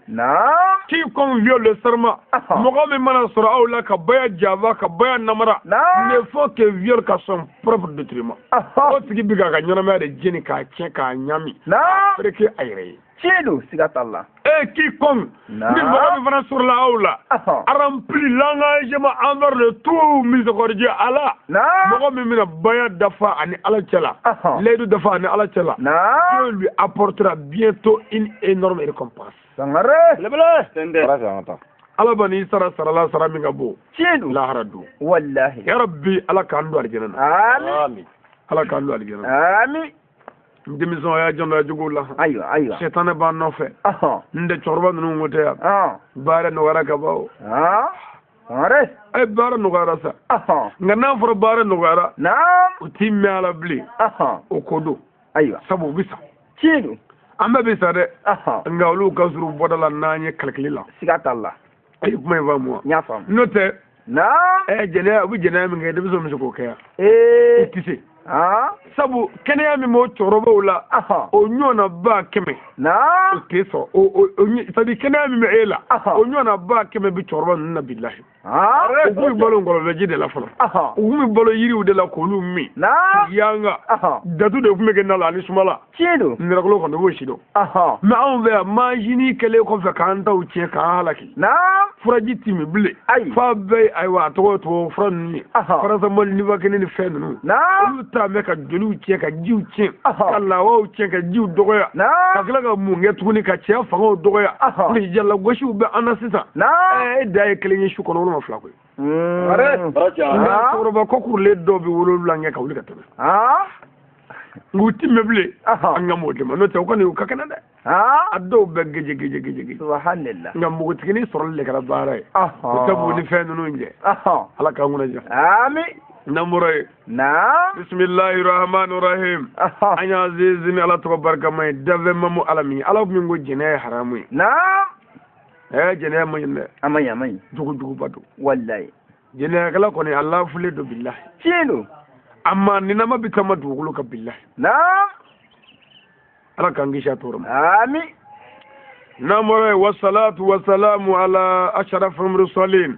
S2: quiconque viole le serment mɔgɔ min mana sɔrɔ aw la ka baya janfa ka baya namara ne faut que viole ka son propre détriment o tigi bi ka ɲɛnamaya de jeni k'a tiɲɛ k'a ɲami fereke a yɛrɛ ye
S1: tiidu siga t'a la
S2: quiconque ni mɔgɔ min fana sɔrɔla aw la a rempli l'engagement envers le tout miséricordieux Allah mɔgɔ min bɛna baya dafa ani ala cɛ la layidu dafa ani ala cɛ la Dieu lui apportera bientôt une énorme récompense
S1: sangare
S2: ala bani sara sarala sara min ka bon
S1: tiidu
S2: lahara don
S1: wallahi
S2: ya rabbi ala k'an don alijana na
S1: amin
S2: ala k'an don alijana na
S1: amin
S2: denmisɛnw y'a janto a jogow la
S1: ayiwa
S2: sɛtanɛ b'an nɔfɛ n tɛ cɛkɔrɔba ninnu ko tɛ yan baara nɔgɔyara ka ban o
S1: sangare
S2: baara nɔgɔyara sa nka n'a fɔra baara nɔgɔyara u t'i mɛn a la bilen o ko don
S1: ayiwa
S2: sabu u bɛ sa
S1: tiidu
S2: an bɛɛ bɛ sa dɛ nka olu ka surun bɔda la n'an ye kalikili la
S1: siga t'a la
S2: a ye kuma in faamu wa
S1: n y'a faamu
S2: n'o tɛ jɛnɛya u bɛ jɛnɛya min kɛ denmisɛnw bɛ se k'o kɛ yan i tɛ se sabu kɛnɛya min b'o cɛkɔrɔbaw la o ɲɔgɔnna ba 100 o tɛ sɔrɔ c'est-à-dire kɛnɛya min bɛ e la o ɲɔgɔnna ba 100 bɛ cɛkɔrɔba ninnu na bilahi u kun bɛ balo ngɔlɔbɛji de la fɔlɔ u kun bɛ balo yiriw de la k'olu min yanga datu de tun bɛ kɛ na la ani sumala nɛrɛkolo kɔni b'o si dɔn mɛ anw fɛ yan manzini kɛlen kɔfɛ k'an taw tiɲɛ k'an halaki furaji t'i min bilen f'a bɛɛ ayiwa a tɔgɔ tubabu fura ninnu ye paracetamol Nivaquine ni fɛn ninnu olu t'a mɛn ka joliw tiɲɛ ka jiw tiɲɛ ka lawaw tiɲɛ ka jiw dɔgɔya ka tila ka mun kɛ tuguni ka cɛya fangaw dɔgɔya jala gosiw bɛ an na sisan e da ye kelen ye su kɔnɔ woloma fila koyi cɛkɔrɔba kɔkurulen dɔw bɛ wolonwula kɛ ka wuli ka tɛmɛ nka u ti mɛn bilen an ka m'o de ma n'o tɛ o kɔni u ka kɛnɛ dɛ a dɔw bɛ geje nka npogotiginin sɔrɔli de kɛra baara ye o tɛ bugu ni fɛn ninnu jɛ ala k'an kunnaja namoro ye bisimilahi rahmani rahim an y'a zezimi ala tɔgɔ barikama ye dafɛ mamu ala min ala min ko jɛnɛ ye haramu ye jɛnɛya man ɲi dɛ a man ɲi jugujuguba don wallahi jɛnɛyakɛla kɔni a lafulen don bilahi tiɲɛ don amma ni nama bi kama dugukolo ka bilahi ala k'an kisi a tɔɔrɔ ma amin namoro ye wasalatu wasalamu ala ashrafil mursalin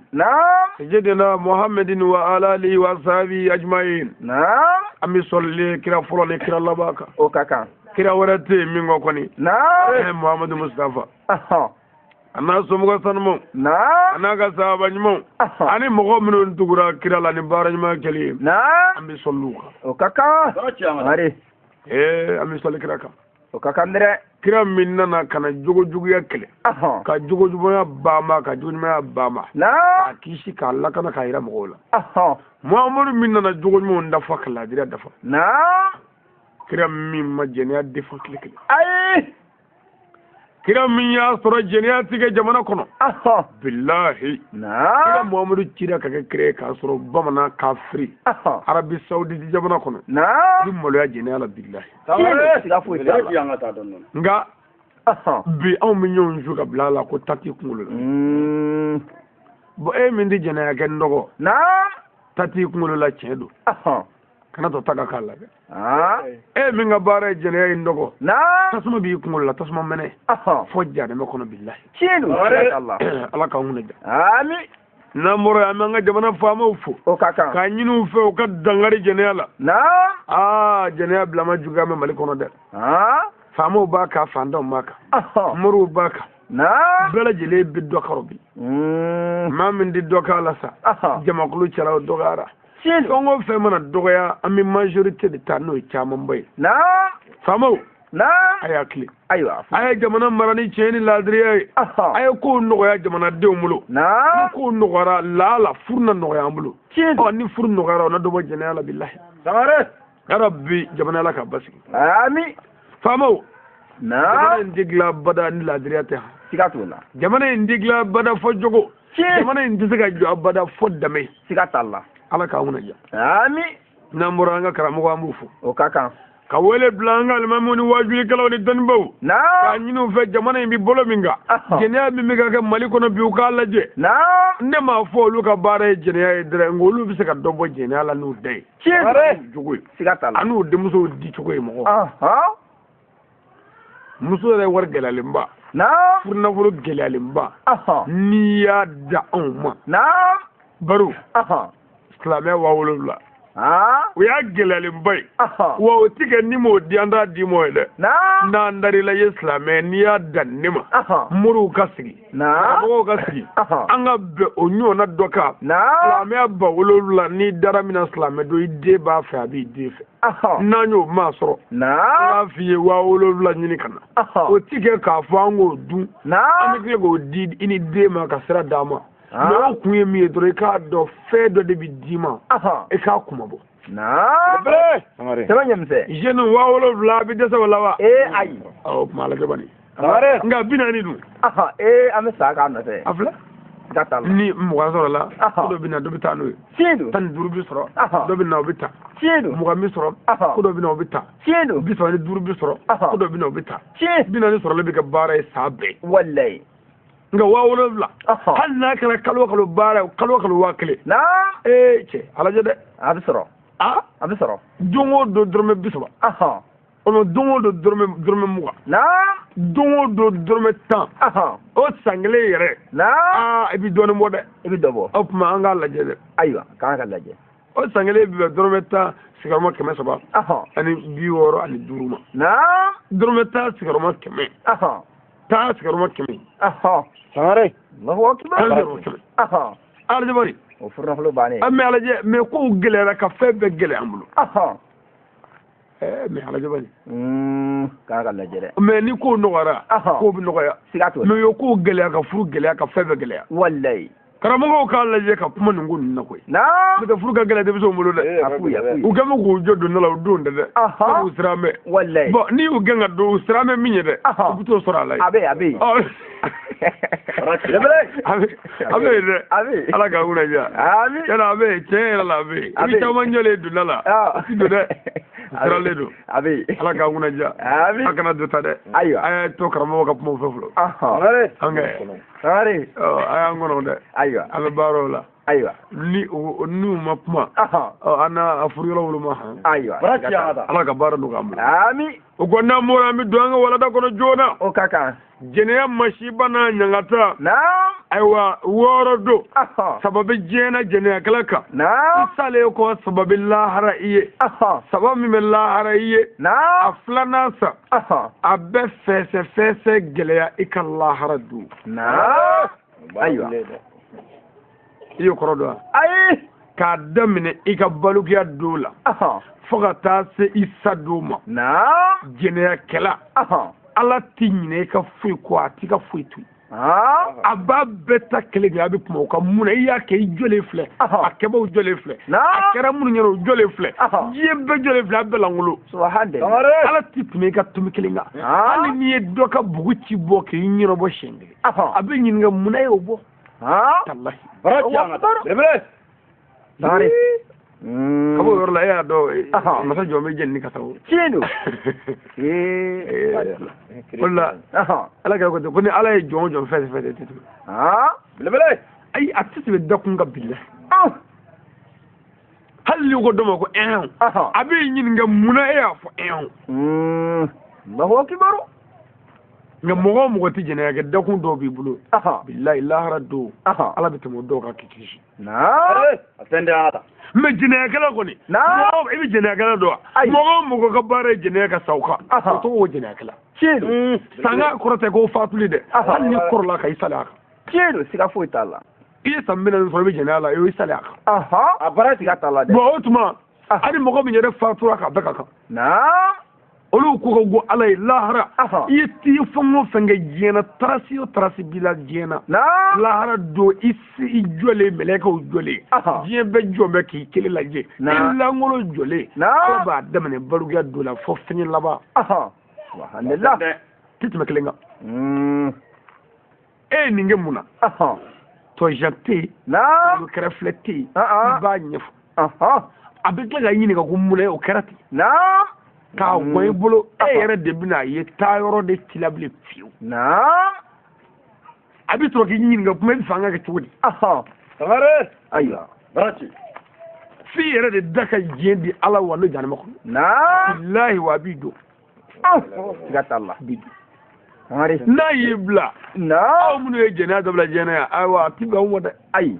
S2: sayyidina muhammadin wa ala alihi wa ashabihi ajma'in an bɛ sɔlili kira fɔlɔ ni kira laban kan o ka kan kira wɛrɛ tɛ yen min kɔ kɔni muhammadu mustafa a n'a somɔgɔ sanumanw a n'a ka sahaba ɲumanw ani mɔgɔ minnu tugura kira la ni baara ɲuman kɛli ye an bɛ sɔlili u kan o ka kan an bɛ sɔlili kira kan o ka kan dɛ kira min nana ka na jogojuguya kɛlɛ ka jogojuguya banba ka jogojuguya banba k'a kisi k'a lakana k'a jira mɔgɔw la muhamadu min nana jogojuguw dafa ka laadiriya dafa kira min ma jɛnɛya defa tile kelen ayi kira min y'a sɔrɔ jɛnɛya tigɛ jamana kɔnɔ bilahi kira muhamadu cira ka kɛ kira ye k'a sɔrɔ bamanan kafiri arabi sauditi jamana kɔnɔ ni maloya jɛnɛya la bilahi nka bi anw bɛ ɲɔgɔn su ka bila a la ko ta t'i kunkolo la bon e min tɛ jɛnɛya kɛ n dɔgɔ ta t'i kunkolo la tiɲɛ don kana to ta ka k'a la dɛ e min ka baara ye jɛnɛya ye n dɔgɔ tasuma b'i kunkolo la tasuma mɛnɛ fo jahannama kɔnɔ bilahi tiɲɛ don ala k'an kunna ja amin n'an bɔra yan an bɛ an ka jamana faamaw fo k'a ɲini u fɛ u ka dankari jɛnɛya la jɛnɛya bilama juguya bɛ mali kɔnɔ dɛ faamaw b'a kan fantanw b'a kan moriw b'a kan bɛɛ lajɛlen bɛ dɔ kɔrɔ bi maa min tɛ dɔ k'a la sa jamakulu cɛla o dɔgɔyara fɛn o fɛn mana dɔgɔya an bɛ majorité de ta n'o ye caman ba ye faamaw a y'a tile a ye jamana mara ni tiɲɛ ni laadiriya ye a ye kow nɔgɔya jamanadenw bolo ni kow nɔgɔyara laala furu na nɔgɔya an bolo ni furu nɔgɔyara o na dɔ bɔ jɛnɛya la bilahi yarabi jamana la ka basigi faamaw jamana in tɛ dilan bada ni laadiriya tɛ jamana in tɛ dilan bada fɔ jogo jamana in tɛ se ka jɔ abada fɔ danbe ala k'an kunna ja n'an bɔra an ka karamɔgɔ an b'u fo ka wele bila an ka alimamiw ni wajulikɛlaw ni dɔnnibaw k'a ɲini u fɛ jamana in bi bolo min kan jɛnɛya min bɛ ka kɛ mali kɔnɔ bi u k'a lajɛ ne m'a fɔ olu ka baara ye jɛnɛya ye dɛrɛ nka olu bɛ se ka dɔ bɔ jɛnɛya la n'u da ye jogo ye an n'u denmusow di cogo ye mɔgɔ muso yɛrɛ wari gɛlɛyalenba furunafolo gɛlɛyalenba n'i y'a da anw ma baro silamɛ 7,000 o y'a gɛlɛyalenba ye wa o tɛ kɛ ni m'o di an t'a di m'o ye dɛ n'an darila ye silamɛ n'i y'a dan ne ma moriw ka sigi karamɔgɔw ka sigi an ka bɛn o ɲɔgɔnna dɔ kan silamɛya 7,000 n'i dara min na silamɛ don i den b'a fɛ a b'i den fɛ n'an y'o maa sɔrɔ an b'a f'i ye 7,000 ɲini ka na o tɛ kɛ k'a fɔ an k'o dun an bɛ tila k'o di i ni den ma ka sira d'a ma mɛ o kun ye min ye dɔrɔn i k'a dɔn fɛn dɔ de bɛ d'i ma i k'a kuma bɔ jeune 7,000 a bɛ dɛsɛ o la wa ayi o tuma ala jabani nka 40 dun
S3: an bɛ sa k'a nɔfɛ
S2: a filɛ ni 20 sɔrɔla ko dɔ bɛ na dɔ bɛ taa n'o ye 15 bɛ sɔrɔ dɔ bɛ na o bɛ ta 20 bɛ sɔrɔ ko dɔ bɛ na o bɛ ta 35 bɛ sɔrɔ ko dɔ bɛ na o bɛ ta 40 sɔrɔlen bɛ kɛ baara ye san bɛɛ
S3: wallahi
S2: nka 7,000 hali n'a kɛra kalo kalo baara ye kalo 1,000 cɛ ala jɛ dɛ
S3: a bɛ sɔrɔ a bɛ sɔrɔ
S2: don o don dɔrɔmɛ 30 o don o don dɔrɔmɛ 20 don o don dɔrɔmɛ 10 o san kelen yɛrɛ i bɛ dɔɔnin bɔ dɛ
S3: i bɛ dɔ bɔ
S2: o tuma an k'a lajɛ dɛ
S3: ayiwa k'an ka lajɛ
S2: o san kelen bɛ bɛn dɔrɔmɛ 10 sigiyɔrɔma 300 ani 60 ani 5 ma dɔrɔmɛ 10 sigiyɔrɔma 100 taa sigiyɔrɔma 100
S3: sangare
S2: aljabari
S3: o furunafolo bannen
S2: an bɛ alajɛ mɛ kow gɛlɛyara ka fɛn bɛɛ gɛlɛya an bolo mɛ alajabari
S3: k'an ka lajɛ dɛ
S2: mɛ ni kow nɔgɔyara kow bɛ nɔgɔya mɛ u ye kow gɛlɛya ka furu gɛlɛya ka fɛn bɛɛ gɛlɛya
S3: wallahi
S2: karamɔgɔw k'a lajɛ ka kuma nin ko ninnu na koyi n'o tɛ furu ka gɛlɛya denmisɛnw bolo dɛ u kɛn bɛ k'u jɔ donda la o don dɛ dɛ k'u siran mɛ bɔn n'i y'u gɛn ka don u siran mɛ min ye dɛ u bɛ t'o sɔrɔ a la ye
S3: a bɛ yen
S2: a bɛ yen dɛ ala k'a kunna diya yala a bɛ yen tiɲɛ yɛrɛ la a bɛ yen i bɛ caman ɲɛlen donda la a ti don dɛ siralen don ala k'a kunna diya a kana don ta dɛ a ye to karamɔgɔ ka kuma fɛ fɔlɔ an kɛ a y'an kɔnɔ dɛ an bɛ baaraw la ni n'u ma kuma an n'a furu yɔrɔ woloma ala ka baara nɔgɔya an bolo o ko n'an bɔra an bɛ don an ka walanda kɔnɔ joona
S3: o ka kan
S2: jɛnɛya masiba n'a ɲangata ayiwa 6 don sababu diɲɛna jɛnɛyakɛla kan i salen kɔ sababu lahara i ye saba min bɛ lahara i ye a 2nan sa a bɛ fɛsɛ gɛlɛya i ka lahara don
S3: ayiwa
S2: i ye kɔrɔ dɔn
S3: ayi
S2: k'a daminɛ i ka balokiya don la fo ka taa se i sa don ma jɛnɛyakɛla ala t'i ɲinɛ i ka foyi kɔ a t'i ka foyi to a b'a bɛɛ ta kelen kelen a bɛ kuma o kan mun na i y'a kɛ i jɔlen filɛ a kɛbaaw jɔlen filɛ a kɛra minnu ɲɛna o jɔlen filɛ diɲɛ bɛɛ jɔlen filɛ a bɛɛ langolo ala t'i tɛmɛ i ka tomi kelen kan hali n'i ye dɔ ka bugu ci bɔ k'i ɲɛnabɔ siɲɛ kelen a bɛ ɲininka mun na e y'o bɔ talahi kabo yɔrɔ la e y'a dɔn masa jɔn bɛ jɛni ka taa o
S3: tiɲɛ don
S2: o la ala kɛra ko ten ko ni ala ye jɔn o jɔn fɛn fɛn de tɛ tɛmɛ ayi a tɛ tɛmɛ dakun ka bila hali ni ko dɔ ma ko a bɛ ɲininka mun na e y'a fɔ
S3: Allahu kibaru
S2: nka mɔgɔ o mɔgɔ tɛ jɛnɛya kɛ dakun dɔw b'i bolo bilahi lahara don ala bɛ tɛmɛ o dɔw kan k'i kisi mɛ jɛnɛyakɛla kɔni i bɛ jɛnɛyakɛla dɔn wa mɔgɔ o mɔgɔ ka baara ye jɛnɛya ka sa o kan o tɔgɔ o jɛnɛyakɛla sanga kɔrɔ tɛ ko fatuli dɛ hali ni kɔrɔla ka i sali a kan
S3: tiɲɛ don siga foyi t'a la
S2: iye sambina so be jenala yo isala
S3: aha abara siga tala de
S2: bo otuma ani mo ko mi yere fatura ka beka ka
S3: naam
S2: olu ko go alay lahara iye ti fongo fenge jena trasi o trasi bila jena
S3: naam
S2: lahara do isi jole meleka o jole je be jombe ki kele laje illa ngolo jole ba damane baruga do la fo fini laba
S3: subhanallah
S2: titme kelenga ninge muna to jante
S3: naam
S2: ko reflecti ba nyef abitla ga yini ga gumule o karati naam ka goy bolo yere de bina ye tayoro de tilable fiu
S3: naam
S2: abitro ki yini ga kuma fanga ga tudi
S3: tamare aywa barati
S2: fi yere de daka jendi ala walo janama ko
S3: naam
S2: billahi wa bido
S3: gata Allah
S2: bido
S3: tamare
S2: na yibla
S3: naam
S2: munu ye jena dabla jena aywa tiga wada ay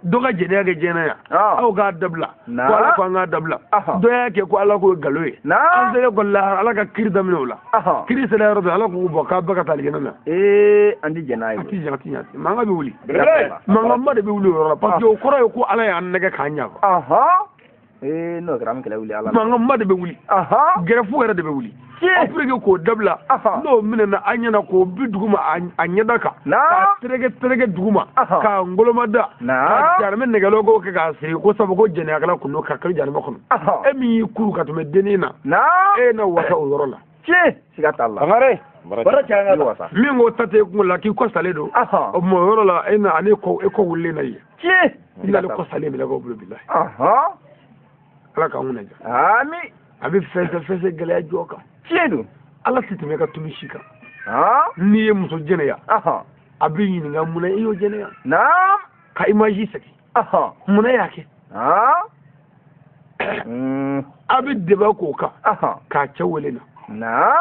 S2: doga jene ga jene ya aw ga dabla ko ala ko nga dabla do ya ke ko ala ko galoye an zele ko la ala ka kirda minula kiri sele rabbi ala ko boka baka tal jena
S3: andi jena
S2: ay ti jati nyati manga be wuli manga made be wuli ro parce que ko ro ko ala ya nega kanya ko
S3: no gram kala wuli ala
S2: manga made be wuli gere fu era de be wuli après ko dabla no minena anyana ko biduguma anyada ka terege duguma ka ngoloma da jarme ne galo ko ka se ko sabo ko jene kala kuno ka kal jarme ko e mi kuru ka to me denina na wata uzorola
S3: sigata Allah
S2: ngare bara changa wasa mi ngo tate ko la ki ko sale do o mo yorola ina ani ko e ko wulle na yi ina ko sale mi la ko billahi ala ka nguna ja ami abi fese gele joka ciedu ala titime ka tumishika ni ye muso jene ya abi yini nga muna iyo jene ya ka imaji saki muna yake abi deba ko ka chawele na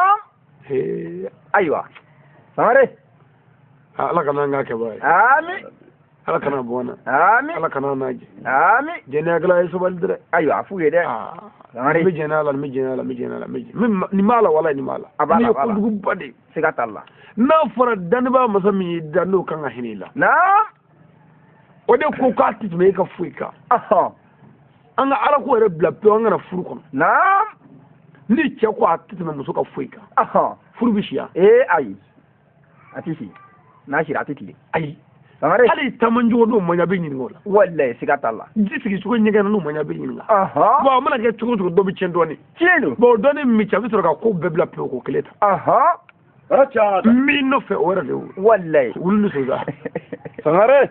S3: aywa samare
S2: ala kana nga ke bay
S3: ami
S2: ala kana bona ala kana naji jene agla yeso baldre
S3: aywa afuye de
S2: mi jenala ni mala wala ni mala ni ko dugu bade
S3: sigata Allah
S2: na fara danba masa mi dano kan hinila
S3: na
S2: ode ko ka titme ka fuika anga ala ko re blapto anga na furu kono
S3: na
S2: ni che ko atitme muso ka fuika furu bishiya
S3: ai atisi na shira atiti
S2: ai
S3: samare
S2: ali tamanjo no manya be nyin ngola
S3: wallahi sigata Allah
S2: jisigi suko nyega no manya be nyin nga bo mana ke tuko do bi chendo ni chendo bo do ni mi chabi ka ko bebla pe ko keleta
S3: racha
S2: mi no fe ora de
S3: wallahi
S2: wulu so ga samare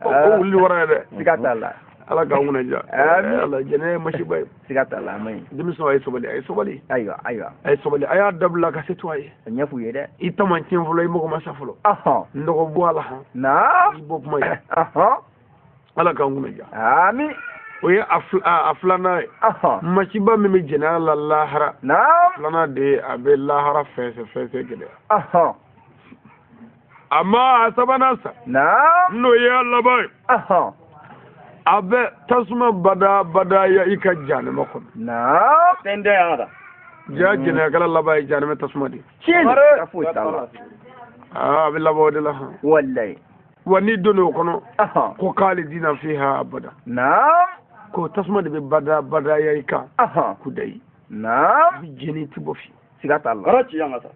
S2: o wulu wara de
S3: sigata Allah
S2: ala ga nguna ja ala jene mashi bay
S3: sigata Allah mai
S2: dimi so ay sobali
S3: aywa
S2: ay sobali aya dabla ka setwaye
S3: nyafu yede
S2: itaman tin fulo mo ko masa fulo ndoko boala ha
S3: na
S2: bop may ala ga nguna ja ami oye aflana machiba mimi jena la lahara
S3: na
S2: aflana de abe lahara fese gede ama asabana sa
S3: na
S2: no ya labai abe tasuma bada ya ika jane makon
S3: na tende ada
S2: ja jena kala labai jane tasuma di
S3: mare afu tala
S2: abe labo de la
S3: wallahi
S2: wani dono kono ko khalidina fiha abada
S3: na
S2: ko tasuma de bada ya ika kudai
S3: na
S2: bi jeni tibofi
S3: sigata Allah
S2: rachi yangata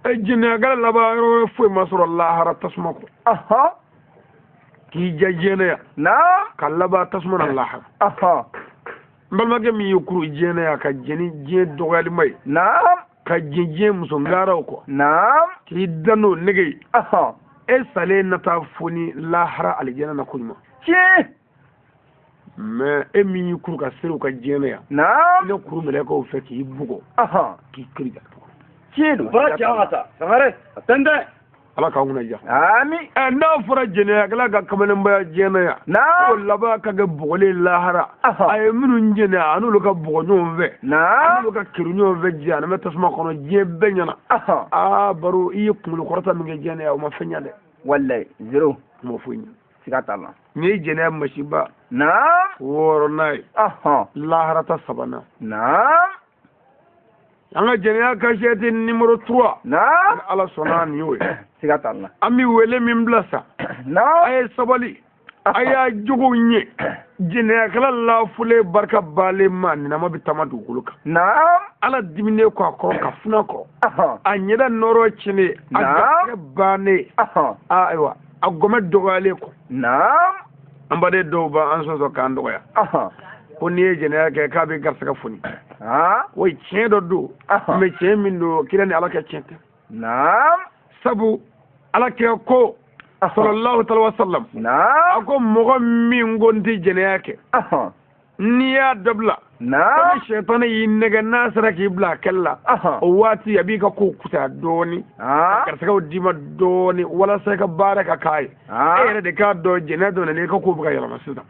S2: e jena kala laba ro fo masro Allah har tasuma ko ki jajjene ya
S3: na
S2: kallaba tasma Allah mbalma ke mi yukuru jene ya ka jeni je dogali mai
S3: na
S2: ka jeje muso ngara ko
S3: na
S2: ki dano nege e sale na ta funi lahara aljana na kulma me e mi yukuru ka siru ka jene ya
S3: na
S2: ne kuru mele ko fe ki bugo ki kirga
S3: chedo ba jangata samare atende
S2: ala ka nguna ja
S3: ami
S2: na fura jene ya kala ga kamanin baya jene ya
S3: na
S2: laba ka ga bogole lahara ay minun jene anu ka bogonyo ve
S3: na
S2: anu ka kirunyo ve jana meta sma kono je benyana baro iyi kumul korta mi jene ya ma fenya de
S3: wallahi zero
S2: mo funya
S3: sigata Allah
S2: ni jene mashiba
S3: na
S2: woro nay lahara ta sabana
S3: na
S2: anga jenya kasheti numéro 3
S3: naam
S2: ala sona ni we
S3: sigatalla
S2: ami wele min blasa
S3: naam
S2: ay sabali aya jogo nye jenya kala la fule barka bale man na mabi tamadu kuluka
S3: naam
S2: ala dimine ko akoro ka funa ko anyeda noro chine aga bane aywa agome dogale ko
S3: naam
S2: ambade do ba anso so kan doya ko ni jenya ke ka be garsa funi way cien do me cien min do kirani ala ka cien
S3: naam
S2: sabu ala ke ko sallallahu alaihi wasallam
S3: naam
S2: ako mogo min gondi jenya ke ni ya dabla
S3: naam
S2: shaytan yi nega nasara ki bla kella wati abi ka ko kuta doni kar saka dima doni wala sai ka baraka kai ere de ka do jena do ne ka ko buga yala masida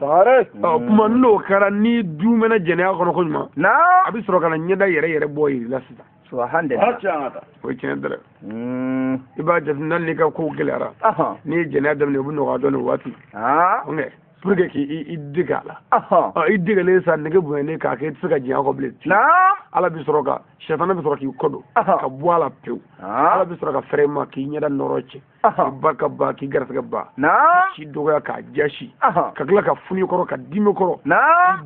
S3: sare
S2: kuma no kara ni du mena jena ko ko ma
S3: naam
S2: abi soro kana nyeda yere boy la sida
S3: subhanallah
S2: ko cene dara iba jafnal ni ka ko gelara ni jena do ne bu no ga do ne wati nge purge ki idigala idigale sa ne bu ne ka ke tsaka jiya ko blet ala bi soroka shetana bi soroka kodo ka boala pew ala bi soroka frema ki nyada noroche baka ba ki garsa ba ki doya ka jashi ka kala ka funi koro ka dimi koro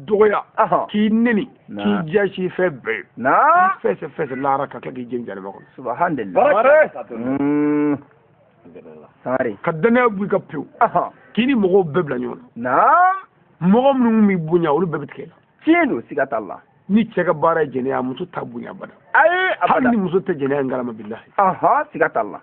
S2: doya ki neni ki jashi fe be fe lara ka ka gi jengale mako
S3: subhanallah sare
S2: kadana bu ka pew kini mogo bebla nyona
S3: naam
S2: mogo mun mi bunya ulu bebitke
S3: tienu sigatalla
S2: ni cega bara jene ya musu tabunya bada
S3: ay abada
S2: ni musu te jene ngalama billahi
S3: sigatalla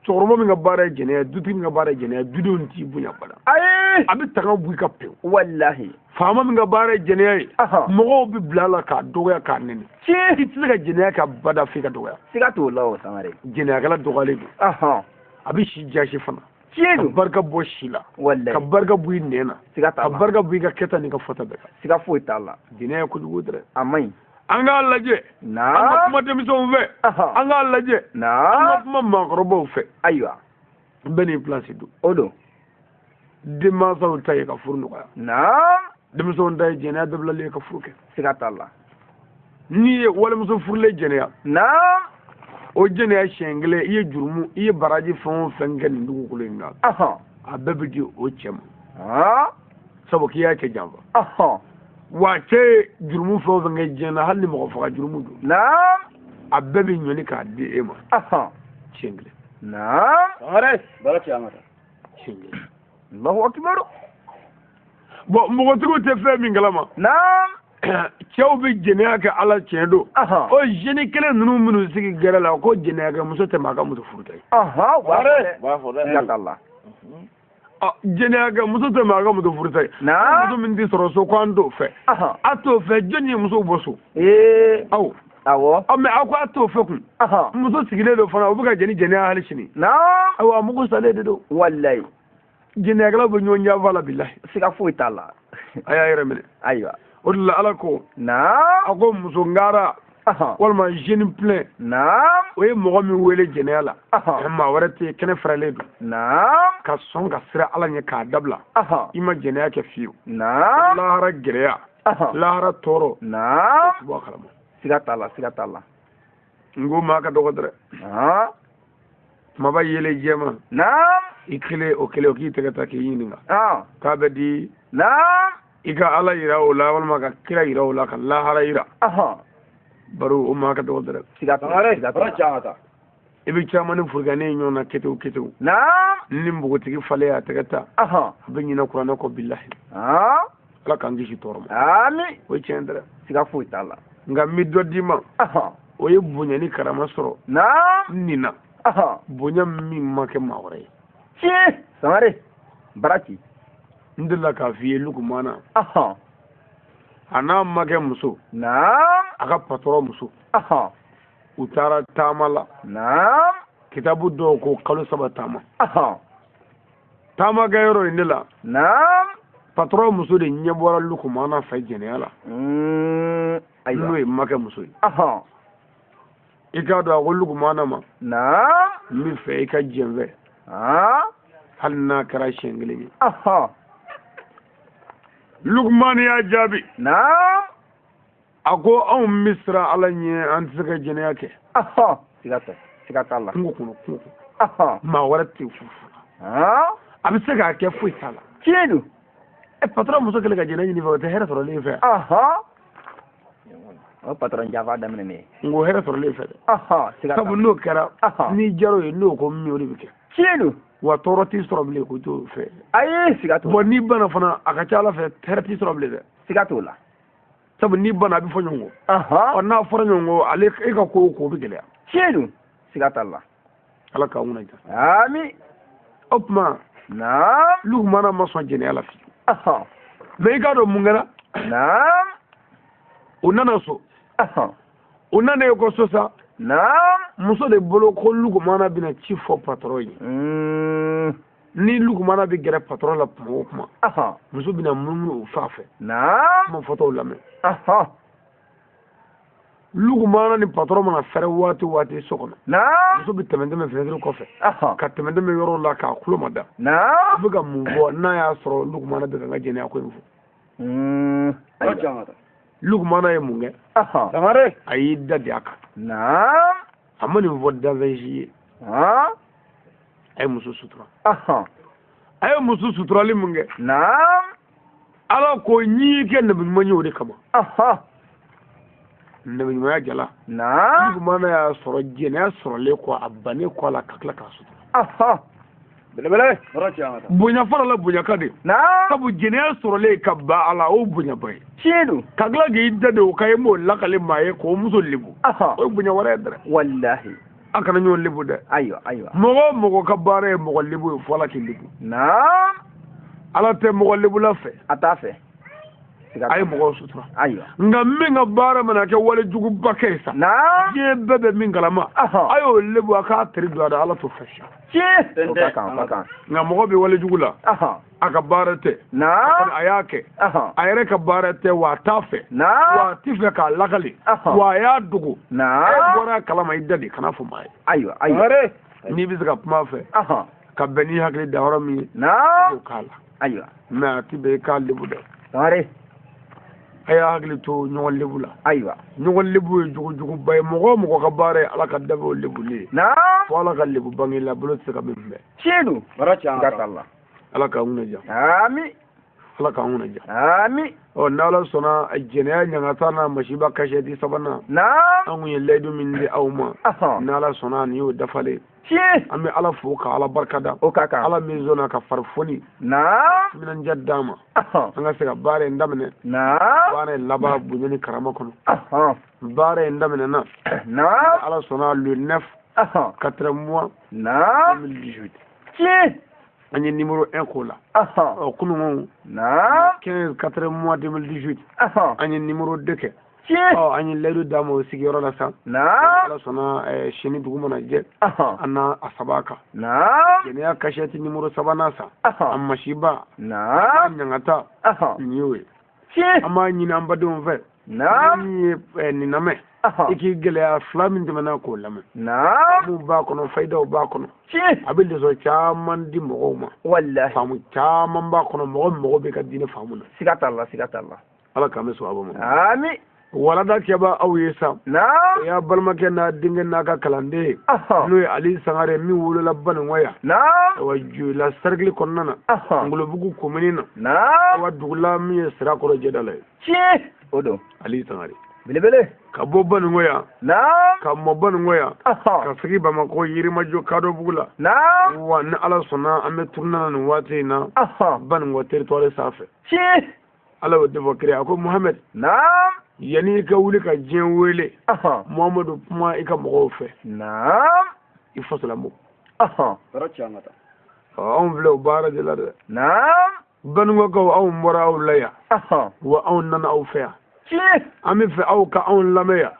S2: toromo mi ngabara jene ya duti mi ngabara jene ya dudon ti bunya bada
S3: ay
S2: abi taga bu ka pe
S3: wallahi
S2: fama mi ngabara jene ya mogo bi blala ka doya ka nene ti tiga jene ka bada fi ka doya
S3: sigato lawo samare
S2: jene kala dogale abi shi jashi fana
S3: tienu
S2: barka boshila
S3: wallahi
S2: ka barka buyi nena
S3: sigata
S2: ka barka buyi ka keta ni ka fota daga
S3: siga foi talla
S2: dine ko dugo dere
S3: amai
S2: anga laje anga kuma de miso ve anga laje anga kuma makrobo fe
S3: aywa
S2: beni place du
S3: odo
S2: de ma sa tay ka furnu ka de miso nday jena de la le ka furuke
S3: sigata Allah
S2: ni wala miso furle jena o jene ya shengle iye jurmu iye baraji fon fengen ndugu kulenga abebi o chema sabo kiya ke jamba wa ke jurmu fo fengen jena halli mo fa jurmu du abebi nyoni ka de ema shengle
S3: are barati amata
S2: shengle
S3: Allahu akbar
S2: bo mo ko te fe mi ngalama cɛw bɛ jɛnɛya kɛ ala tiɲɛ don o jeni kelen ninnu minnu sigi gɛrɛ la ko jɛnɛya kɛ muso tɛ maa ka muso furu ta ye jɛnɛya kɛ muso tɛ maa ka muso furu ta ye muso min tɛ sɔrɔ so ko an t'o fɛ a t'o fɛ jɔnni ye muso bɔ so awɔ mɛ aw ko a t'o fɛ kun muso sigilen don fana o bɛ ka jɛnɛya hali sini ayiwa mugu salen de don
S3: walayi
S2: jɛnɛyakɛlaw bɛ ɲɔgɔn janfa la bilahi
S3: siga foyi t'a la
S2: a y'a yɛrɛ minɛ
S3: ayiwa
S2: o de la ala ko a ko muso ngara walima jeune plein o ye mɔgɔ min wele jɛnɛya la maa wɛrɛ tɛ kɛnɛ faralen don ka sɔn ka sira ala ɲɛ k'a dabila i ma jɛnɛya kɛ fiyewu lahara gɛlɛya lahara tɔɔrɔ bɔ a kalama
S3: siga t'a la siga t'a la
S2: n ko maa ka dɔgɔ dɛrɛ kumaba yele jɛma i kelen o kelen o k'i tɛgɛ ta k'i ɲininka k'a bɛ di i ka ala yira o la walima ka kira yira o la ka lahara yira baro o maa ka dɔgɔ dɛrɛ i bɛ caman ni furugani ɲɔgɔn na ketew ketew ni npogotigi falen a tɛgɛ ta a bɛ ɲinɛ kuranɛ kɔ bilahi ala k'an kisi tɔɔrɔ ma o ye tiɲɛ dɛrɛ
S3: siga foyi t'a la
S2: nka n bɛ dɔ d'i ma o ye bonya ni karama sɔrɔ nin na bonya min ma kɛ maa wɛrɛ ye
S3: Sangare baraki
S2: n delila k'a f'i ye Lukumana a n'a makɛ muso a ka patɔrɔn muso u taara taama la kitabu dɔw ko kalo 3 taama taamakɛ yɔrɔ in de la patɔrɔn muso de ɲɛ bɔra Lukumana fɛ jɛnɛya la n'o ye makɛ muso ye i k'a dɔn a ko Lukumana ma n bɛ fɛ i ka jɛn fɛ hali n'a kɛra siɲɛ 1 ye Lukumana y'a jaabi ako anw misra ala ɲɛ an tɛ se ka jɛnɛya kɛ
S3: siga t'a la
S2: kungo kɔnɔ maa wɛrɛ tɛ fufu a bɛ se k'a kɛ foyi t'a la
S3: tiɲɛ don
S2: patron muso kɛlen ka jɛnɛ ɲini fɛ o tɛ hɛrɛ sɔrɔlen fɛ
S3: o patron janfa daminɛ
S2: n ko hɛrɛ sɔrɔlen fɛ dɛ sabu n'o kɛra n'i jar'o ye n'o ko min o de bɛ kɛ
S3: tiɲɛ don
S2: wa tɔɔrɔ t'i sɔrɔ bilen ko t'o fɛ
S3: ayi siga t'o la
S2: bon n'i banna fana a ka ca ala fɛ hɛrɛ t'i sɔrɔ bilen dɛ
S3: siga t'o la
S2: sabu n'i banna a bɛ fɔ ɲɔgɔn kɔ n'a fɔra ɲɔgɔn kɔ ale e ka ko o ko bɛ gɛlɛya
S3: tiɲɛ don siga t'a la
S2: ala k'an kunna ja
S3: ami
S2: o tuma Lugumana ma sɔn jɛnɛya la fiyewu mais i k'a dɔn mun kɛra u nana so u nana ye ko so sa muso de bolo ko Lugumana bɛna ci fɔ patron ye ni Lugumana bɛ gɛrɛ patron la tuma o tuma muso bɛna munumunu o fa fɛ kuma fɔtɔw lamɛn Lugumana ni patron mana fɛrɛ waati o waati so kɔnɔ muso bɛ tɛmɛtɛmɛ fenêtre kɔfɛ ka tɛmɛtɛmɛ yɔrɔ la k'a tulo ma da u bɛ ka mun fɔ n'a y'a sɔrɔ Lugumana bɛ ka n ka jɛnɛya ko in fɔ Lugumana ye mun kɛ a y'i da de a kan a ma nin fɔ danfɛnsi ye a ye muso sutura a ye muso suturali mun kɛ ala ko n'i kɛ nabiɲuman ye o de kama nabiɲumanya jala Lugumana y'a sɔrɔ jɛnɛya sɔrɔlen kɔ a bannen kɔ a la ka tila k'a sutura bonya fara la bonya ka de sabu jɛnɛya sɔrɔlen ka ba a la o bonyaba ye tiɲɛ don ka tila k'i da de o ka ye m'o lakale maa ye k'o muso lebu o ye bonya wɛrɛ ye dɛrɛ
S3: wallahi
S2: a kana ɲɔgɔn lebu dɛ
S3: ayiwa
S2: mɔgɔ o mɔgɔ ka baara ye mɔgɔ lebu ye fo ala k'i lebu ala tɛ mɔgɔ lebula fɛ
S3: a t'a fɛ
S2: a ye mɔgɔw sutura
S3: ayiwa
S2: nka min ka baara mana kɛ walejuguba kɛ ye sa diɲɛ bɛɛ bɛ min kalama a y'o lebu a k'a teri don a da ala t'o fɛ sa
S3: o ka kan
S2: nka mɔgɔ bɛ walejugu la a ka baara tɛ a y'a kɛ a yɛrɛ ka baara tɛ wa a t'a fɛ wa a t'i fɛ k'a lakali wa a y'a dogo e bɔra a kalama i da de kana fɔ maa ye
S3: ayiwa
S2: n'i bɛ se ka kuma fɛ ka bɛn n'i hakili da yɔrɔ min ye o k'a la
S3: ayiwa
S2: mɛ a ti bɛn i k'a lebu dɛ a y'a hakili to ɲɔgɔn lebu la ayiwa ɲɔgɔn lebu ye jugujuguba ye mɔgɔ o mɔgɔ ka baara ye ala ka dabe o lebuli ye fo ala ka lebu bange la bolo tɛ se ka min bɛɛ
S3: tiɲɛ don
S2: ala k'an kunna ja
S3: ami
S2: ala k'an kunna ja
S3: ami
S2: n'ala sɔnna jɛnɛya ɲangata n'a masiba kasɛti sabanan an kun ye layidu min di aw ma n'ala sɔnna nin y'o dafalen an bɛ ala fo ka ala barikada ala min sɔnna ka farifoni timinandiya d'an ma an ka se ka baara in daminɛ baara in laban bonya ni karama kɔnɔ baara in daminɛna ala sɔnna le 9 4 mois 2018 an ye numéro 1 k'o la kunungo 15 4 mois 2018 an ye numéro 2 kɛ an ye layidu d'a ma o sigiyɔrɔ la sa ala sɔnna sini dugu mana jɛ an n'a a saba kan jɛnɛya kasɛti numéro 3nan sa a masiba a ɲangata nin y'o ye an b'a ɲini an badenw fɛ min ye nin lamɛn i k'i gɛlɛya 2 min tɛmɛna k'o lamɛn mun b'a kɔnɔ fayidaw b'a kɔnɔ a bɛ lesɔn caman di mɔgɔw ma faamu caman b'a kɔnɔ mɔgɔ bɛ ka diinɛ faamu na
S3: siga t'a la
S2: ala k'an bɛ sɔn a ma
S3: ami
S2: walada kɛba aw ye sa o y'a balimakɛ n'a denkɛ n'a ka kalanden n'o ye ali sangare min wolola baninkɔ yan wa joyila sarikili kɔnɔna na ngolobugu komini na wa dugula min ye sirakɔrɔ jɛda la ye
S3: o don
S2: ali sangare
S3: belebele
S2: ka bɔ baninkɔ yan ka mɔ baninkɔ yan ka sigi bamakɔ yirimajɔ kadɔ bugu la wa ni ala sɔnna an bɛ turunana nin waati in na baninkɔ territoire sanfɛ ala y'o defɔ kiri a ko muhamɛd yanni i ka wuli ka diɲɛ wele muhamadu kuma i ka mɔgɔw fɛ i fasolamɔ anw filɛ o baara de la dɛ baninkɔkaw anw bɔra aw la yan wa anw nana aw fɛ yan an bɛ fɛ aw ka anw lamɛn yan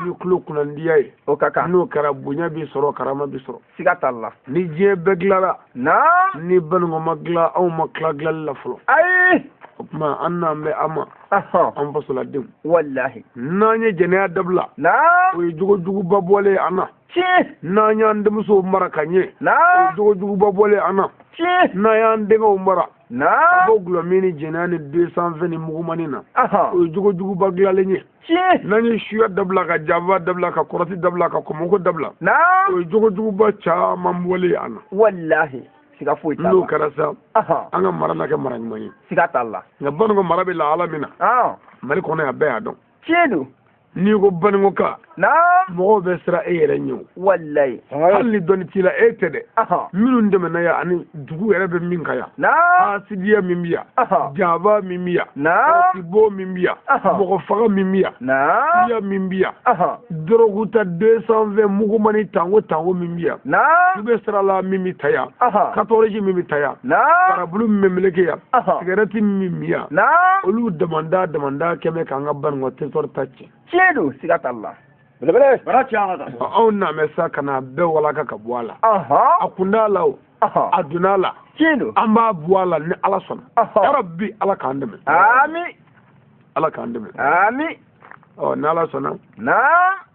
S2: ni tulo kunnandiya ye n'o kɛra bonya b'i sɔrɔ karama b'i sɔrɔ siga t'a la ni diɲɛ bɛɛ dilara ni baninkɔ ma dilan anw ma tila dilali la fɔlɔ o tuma an n'an bɛ an ma an fasoladenw
S3: wallahi
S2: n'an ye jɛnɛya dabila o ye jogojuguba bɔlen an na n'an y'an denmusow mara ka ɲɛ o ye jogojuguba bɔlen an na n'an y'an denkɛw mara ka bɔ gulɔmin ni jɛnɛya ni 200 ni mugumani na o ye jogojuguba dilanlen ye nani shuya dabla ka java dabla ka korati dabla ka komongo dabla
S3: na
S2: o jogo ba caman bɔlen ana
S3: wallahi siga foyi t'a
S2: n'o
S3: la
S2: kɛra sa
S3: aha
S2: an ka mara na kɛ mara ɲuman ye
S3: siga t'a la
S2: nka banikɔ mara bɛ lahala min na
S3: ah
S2: mali kɔnɔ yan bɛɛ y'a dɔn
S3: tiɲɛ don
S2: n'i ko banikɔ ka
S3: na
S2: mɔgɔw bɛ siran e yɛrɛ ɲɛ o
S3: wallahi
S2: hali ni dɔnni t'i la e tɛ dɛ
S3: aha
S2: minnu dɛmɛna yan ani dugu yɛrɛ bɛ min ka yan
S3: na
S2: hasidiya min bɛ yan
S3: aha
S2: jaba min bɛ yan
S3: na
S2: tibo min bɛ yan
S3: aha
S2: mɔgɔ faga min bɛ yan
S3: na
S2: iya min bɛ yan
S3: aha
S2: dɔrɔgu ta 220 mugumani tango min bɛ yan
S3: na
S2: u bɛ sirala min bɛ ta yan
S3: aha
S2: katɔrɔji min bɛ ta yan
S3: na
S2: farabulu min bɛ meleke yan
S3: aha
S2: sigarɛti min bɛ yan
S3: na
S2: olu damanda kɛmɛ k'an ka banikɔ territoire ta cɛ
S3: tiɲɛ don siga t'a la belebele
S1: bara ciyanga da
S2: anw namɛ sa ka na bɛɛ walaka ka bɔ a la
S3: aha
S2: a kunda a la o
S3: aha
S2: a donna a la
S3: tiɲɛ don
S2: an b'a bɔ a la ni ala sɔnna
S3: aha
S2: yarabi ala k'an dɛmɛ
S3: ami
S2: ala k'an dɛmɛ
S3: ami
S2: ɔ ni ala sɔnna
S3: na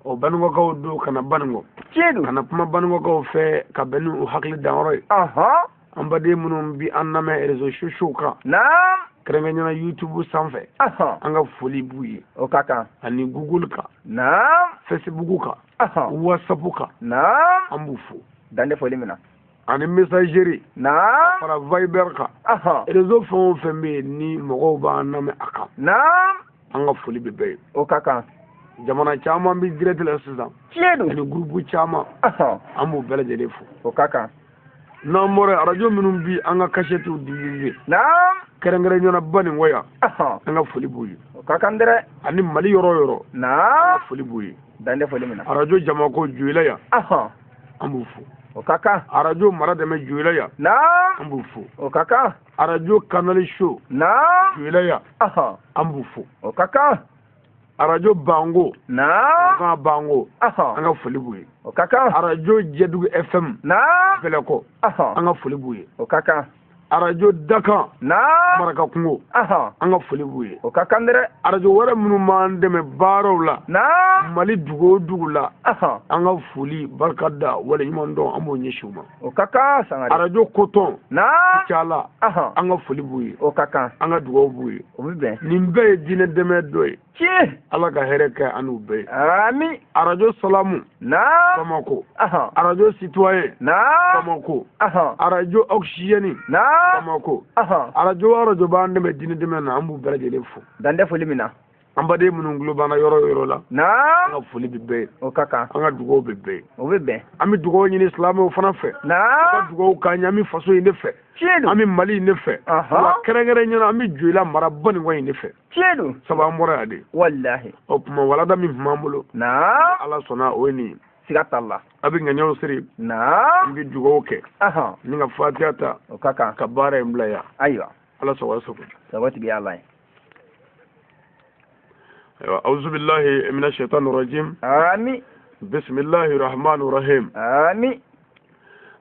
S2: o banikɔkaw don ka na banikɔ
S3: tiɲɛ don
S2: ka na kuma banikɔkaw fɛ ka bɛn ni u hakili danyɔrɔ ye
S3: aha
S2: an baden minnu bi an lamɛn réseaux sociaux kan
S3: na
S2: kɛrɛnkɛrɛnnenya YouTube sanfɛ
S3: aha
S2: an ka foli b'u ye
S3: o ka kan
S2: ani Google kan
S3: na
S2: Facebook kan
S3: aha
S2: WhatsApp kan
S3: na
S2: an b'u fo
S3: dande foli min na
S2: ani messagerie
S3: na
S2: fara Viber kan
S3: aha
S2: réseau fɛn o fɛn bɛ yen ni mɔgɔw b'an lamɛn a kan
S3: na
S2: an ka foli bɛ bɛɛ ye
S3: o ka kan
S2: jamana caman bɛ direct la sisan
S3: tiɲɛ don
S2: ani groupe caman
S3: aha
S2: an b'u bɛɛ lajɛlen fo
S3: o ka kan
S2: n'an bɔra radio minnu bi an ka cachettes diffusé
S3: na
S2: kɛrɛnkɛrɛnnenya banikɔ yan
S3: aha
S2: an ka foli b'u ye
S3: o ka kan dɛrɛ
S2: ani Mali yɔrɔ o yɔrɔ an
S3: na
S2: ka foli b'u ye
S3: dande foli min na
S2: radio jamako Joyila yan
S3: aha
S2: an b'u fo
S3: o ka kan
S2: radio mara dɛmɛ Joyila yan
S3: na
S2: an b'u fo
S3: o ka kan
S2: radio Canal Show
S3: na
S2: Joyila yan
S3: aha
S2: an b'u fo
S3: o ka kan
S2: radio Bango
S3: na
S2: kan Bango
S3: aha
S2: an ka foli b'u ye
S3: o ka kan
S2: radio Jɛdugu FM
S3: na
S2: Fɛlɛkɔ
S3: aha
S2: an ka foli b'u ye
S3: o ka kan
S2: radio Dakan
S3: na
S2: Maraka Kungo
S3: aha
S2: an ka foli b'u ye
S3: o ka kan dɛrɛ
S2: radio wɛrɛ minnu b'an dɛmɛ baaraw la
S3: na
S2: Mali dugu o dugu la
S3: aha
S2: an ka foli barika da waleɲuman dɔn an b'o ɲɛsin u ma
S3: o ka kan sangare
S2: radio Coton
S3: na
S2: Cala
S3: aha
S2: an ka foli b'u ye
S3: o ka kan
S2: an ka dugawu b'u ye
S3: o bɛ bɛn
S2: nin bɛɛ ye diinɛ dɛmɛ dɔ ye
S3: tiɲɛ
S2: ala ka hɛrɛ kɛ an n'u bɛɛ ye
S3: ami
S2: radio Salamu
S3: na
S2: Bamako
S3: aha
S2: radio Citoyen
S3: na
S2: Bamako
S3: aha
S2: radio Oxygène
S3: na
S2: Bamako
S3: aha
S2: radio o radio b'an dɛmɛ diinɛ dɛmɛ na an b'u bɛɛ lajɛlen fo
S3: dande foli min na
S2: an baden minnu tulo b'an na yɔrɔ o yɔrɔ la
S3: na
S2: an ka foli bɛ bɛɛ ye
S3: o ka kan
S2: an ka dugawu bɛ bɛɛ ye
S3: o bɛ bɛn
S2: an bɛ dugawu ɲini silamɛw fana fɛ
S3: na
S2: an ka dugawu k'an ye an bɛ faso in de fɛ
S3: tiɲɛ don
S2: an bɛ Mali in de fɛ
S3: aha
S2: wa kɛrɛnkɛrɛnnenya an bɛ Joyila mara banikɔ in de fɛ
S3: tiɲɛ don
S2: sabu an bɔra yan de
S3: wallahi
S2: o tuma walada min tun b'an bolo
S3: na
S2: ala sɔnna o ye nin ye
S3: siga t'a la
S2: a bɛ ŋaɲɛw siri
S3: na
S2: an bɛ dugawu kɛ
S3: aha
S2: ni ka fatiha ta
S3: o ka kan
S2: ka baara in bila yan
S3: ayiwa
S2: ala sago sago
S3: sabati bɛ ala ye
S2: أعوذ بالله من الشيطان الرجيم
S3: ami
S2: بسم الله الرحمن الرحيم
S3: ami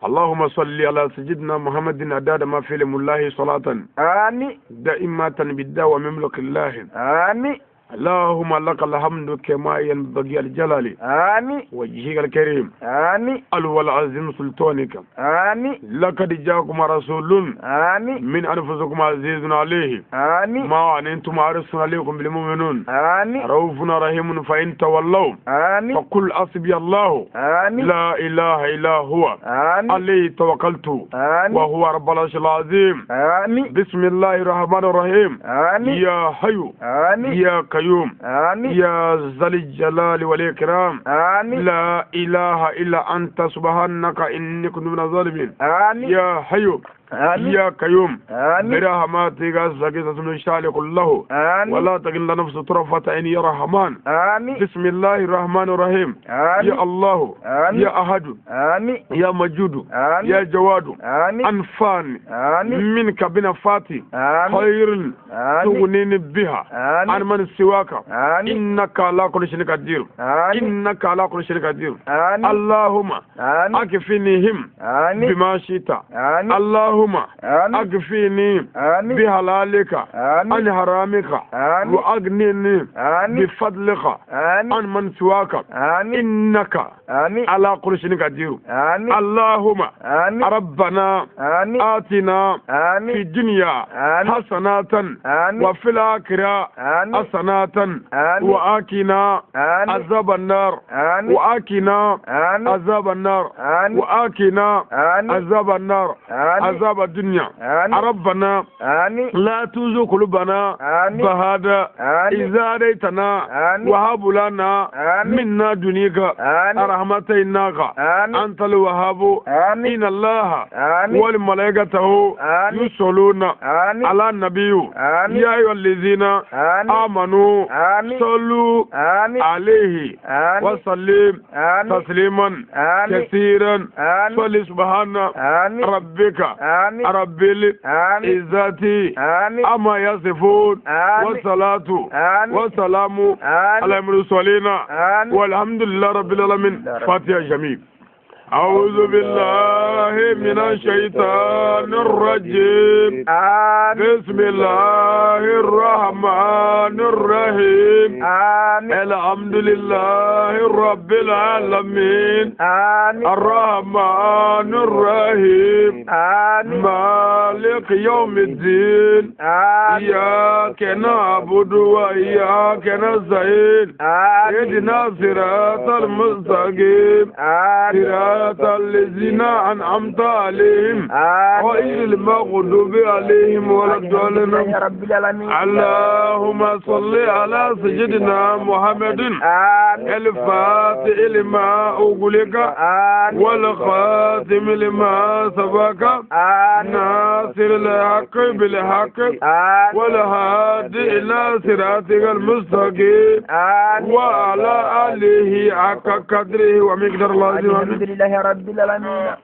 S2: اللهم صل على سيدنا محمد عدد ما في علم الله صلاة
S3: ami
S2: دائمة بالدعوة ومملك الله
S3: ami
S2: اللهم لك الحمد كما ينبغي الجلال
S3: ami
S2: وجهك الكريم
S3: ami
S2: الول عظيم سلطانك
S3: ami
S2: لقد جاءكم رسول
S3: ami
S2: من أنفسكم عزيز عليه
S3: ami
S2: ما أنتم حريص عليكم بالمؤمنون
S3: ami
S2: رؤوف رحيم فإن تولوا
S3: ami
S2: فقل حسبي الله
S3: ami
S2: لا إله إلا هو
S3: ami
S2: عليه توكلت
S3: ami
S2: وهو رب العرش العظيم
S3: ami
S2: بسم الله الرحمن الرحيم
S3: ami
S2: يا حي
S3: ami
S2: يا قيوم
S3: ami
S2: يا ذا الجلال والإكرام
S3: ami
S2: لا إله إلا أنت سبحانك إني كنت من الظالمين
S3: ami
S2: يا حي
S3: ami
S2: يا قيوم
S3: ami
S2: برحمتك أستغيث من شارك الله
S3: ami
S2: ولا تكن لنفس طرفة عين يا رحمن
S3: ami
S2: بسم الله الرحمن الرحيم
S3: ami
S2: يا الله
S3: ami
S2: يا أحد
S3: ami
S2: يا مجود
S3: ami
S2: يا جواد
S3: ami
S2: أنفاني
S3: ami
S2: منك بنفاتي
S3: ami
S2: خير
S3: ami
S2: تغنيني بها عن
S3: ami
S2: من سواك
S3: ami
S2: إنك على كل شيء قدير
S3: ami
S2: إنك على كل شيء قدير
S3: ami
S2: اللهم
S3: ami
S2: أكفنيهم
S3: ami
S2: بما شئت
S3: ami
S2: اللهم اللهم
S1: آمين
S2: أكفيني
S1: آمين
S2: بحلالك عن
S1: آمين
S2: حرامك
S1: آمين
S2: وأغنني
S1: آمين
S2: بفضلك
S1: آمين
S2: عن من سواك
S1: آمين
S2: إنك
S1: آمين
S2: على كل شيء قدير.
S1: آمين
S2: اللهم
S1: آمين
S2: ربنا
S1: آمين
S2: آتنا في
S1: آمين
S2: الدنيا
S1: آمين
S2: حسنة
S1: آمين
S2: وفي الآخرة
S1: آمين
S2: حسنة
S1: آمين
S2: وآكنا
S1: آمين
S2: عذاب النار
S1: آمين
S2: وآكنا
S1: آمين
S2: عذاب النار
S1: آمين
S2: وآكنا
S1: آمين
S2: عذاب النار
S1: آمين
S2: عذاب الدنيا.
S1: آمين
S2: ربنا
S1: آمين
S2: لا تزغ قلوبنا
S1: آمين
S2: بعد
S1: آمين
S2: إذا هديتنا
S1: آمين
S2: وهب لنا
S1: آمين
S2: منا دنيك
S1: آمين
S2: رحمة إنك
S1: آمين
S2: أنت الوهاب.
S1: آمين
S2: إن الله
S1: آمين
S2: والملائكته
S1: آمين
S2: يصلون
S1: آمين
S2: على النبي
S1: آمين
S2: يا أيها الذين
S1: آمين
S2: آمنوا
S1: آمين
S2: صلوا
S1: آمين
S2: عليه
S1: آمين
S2: وسلم
S1: آمين
S2: تسليما
S1: آمين
S2: كثيرا.
S1: آمين
S2: صل سبحان
S1: آمين
S2: ربك
S1: آمين
S2: رب
S1: آمين
S2: العزة
S1: آمين
S2: أما يصفون
S1: آمين
S2: والصلاة
S1: آمين
S2: والسلام على
S1: آمين
S2: المرسلين
S1: آمين
S2: والحمد لله رب العالمين. فاتحة جميل. أعوذ بالله من الشيطان الرجيم.
S1: آمين
S2: بسم الله الرحمن الرحيم.
S1: آمين
S2: الحمد لله رب العالمين
S1: آمين
S2: الرحمن الرحيم
S1: آمين
S2: مالك يوم الدين
S1: آمين
S2: إياك نعبد وإياك نستعين اهدنا الصراط المستقيم
S1: آمين
S2: صراط الذين أنعمت عليهم غير المغضوب عليهم ولا الضالين.
S1: يا رب العالمين.
S2: اللهم صل على سيدنا محمد الفاتح لما أغلق والخاتم لما سبق ناصر الحق بالحق والهادي إلى صراطك المستقيم وعلى آله حق قدره ومقدار
S1: الحمد
S2: الله.
S1: لله رب العالمين.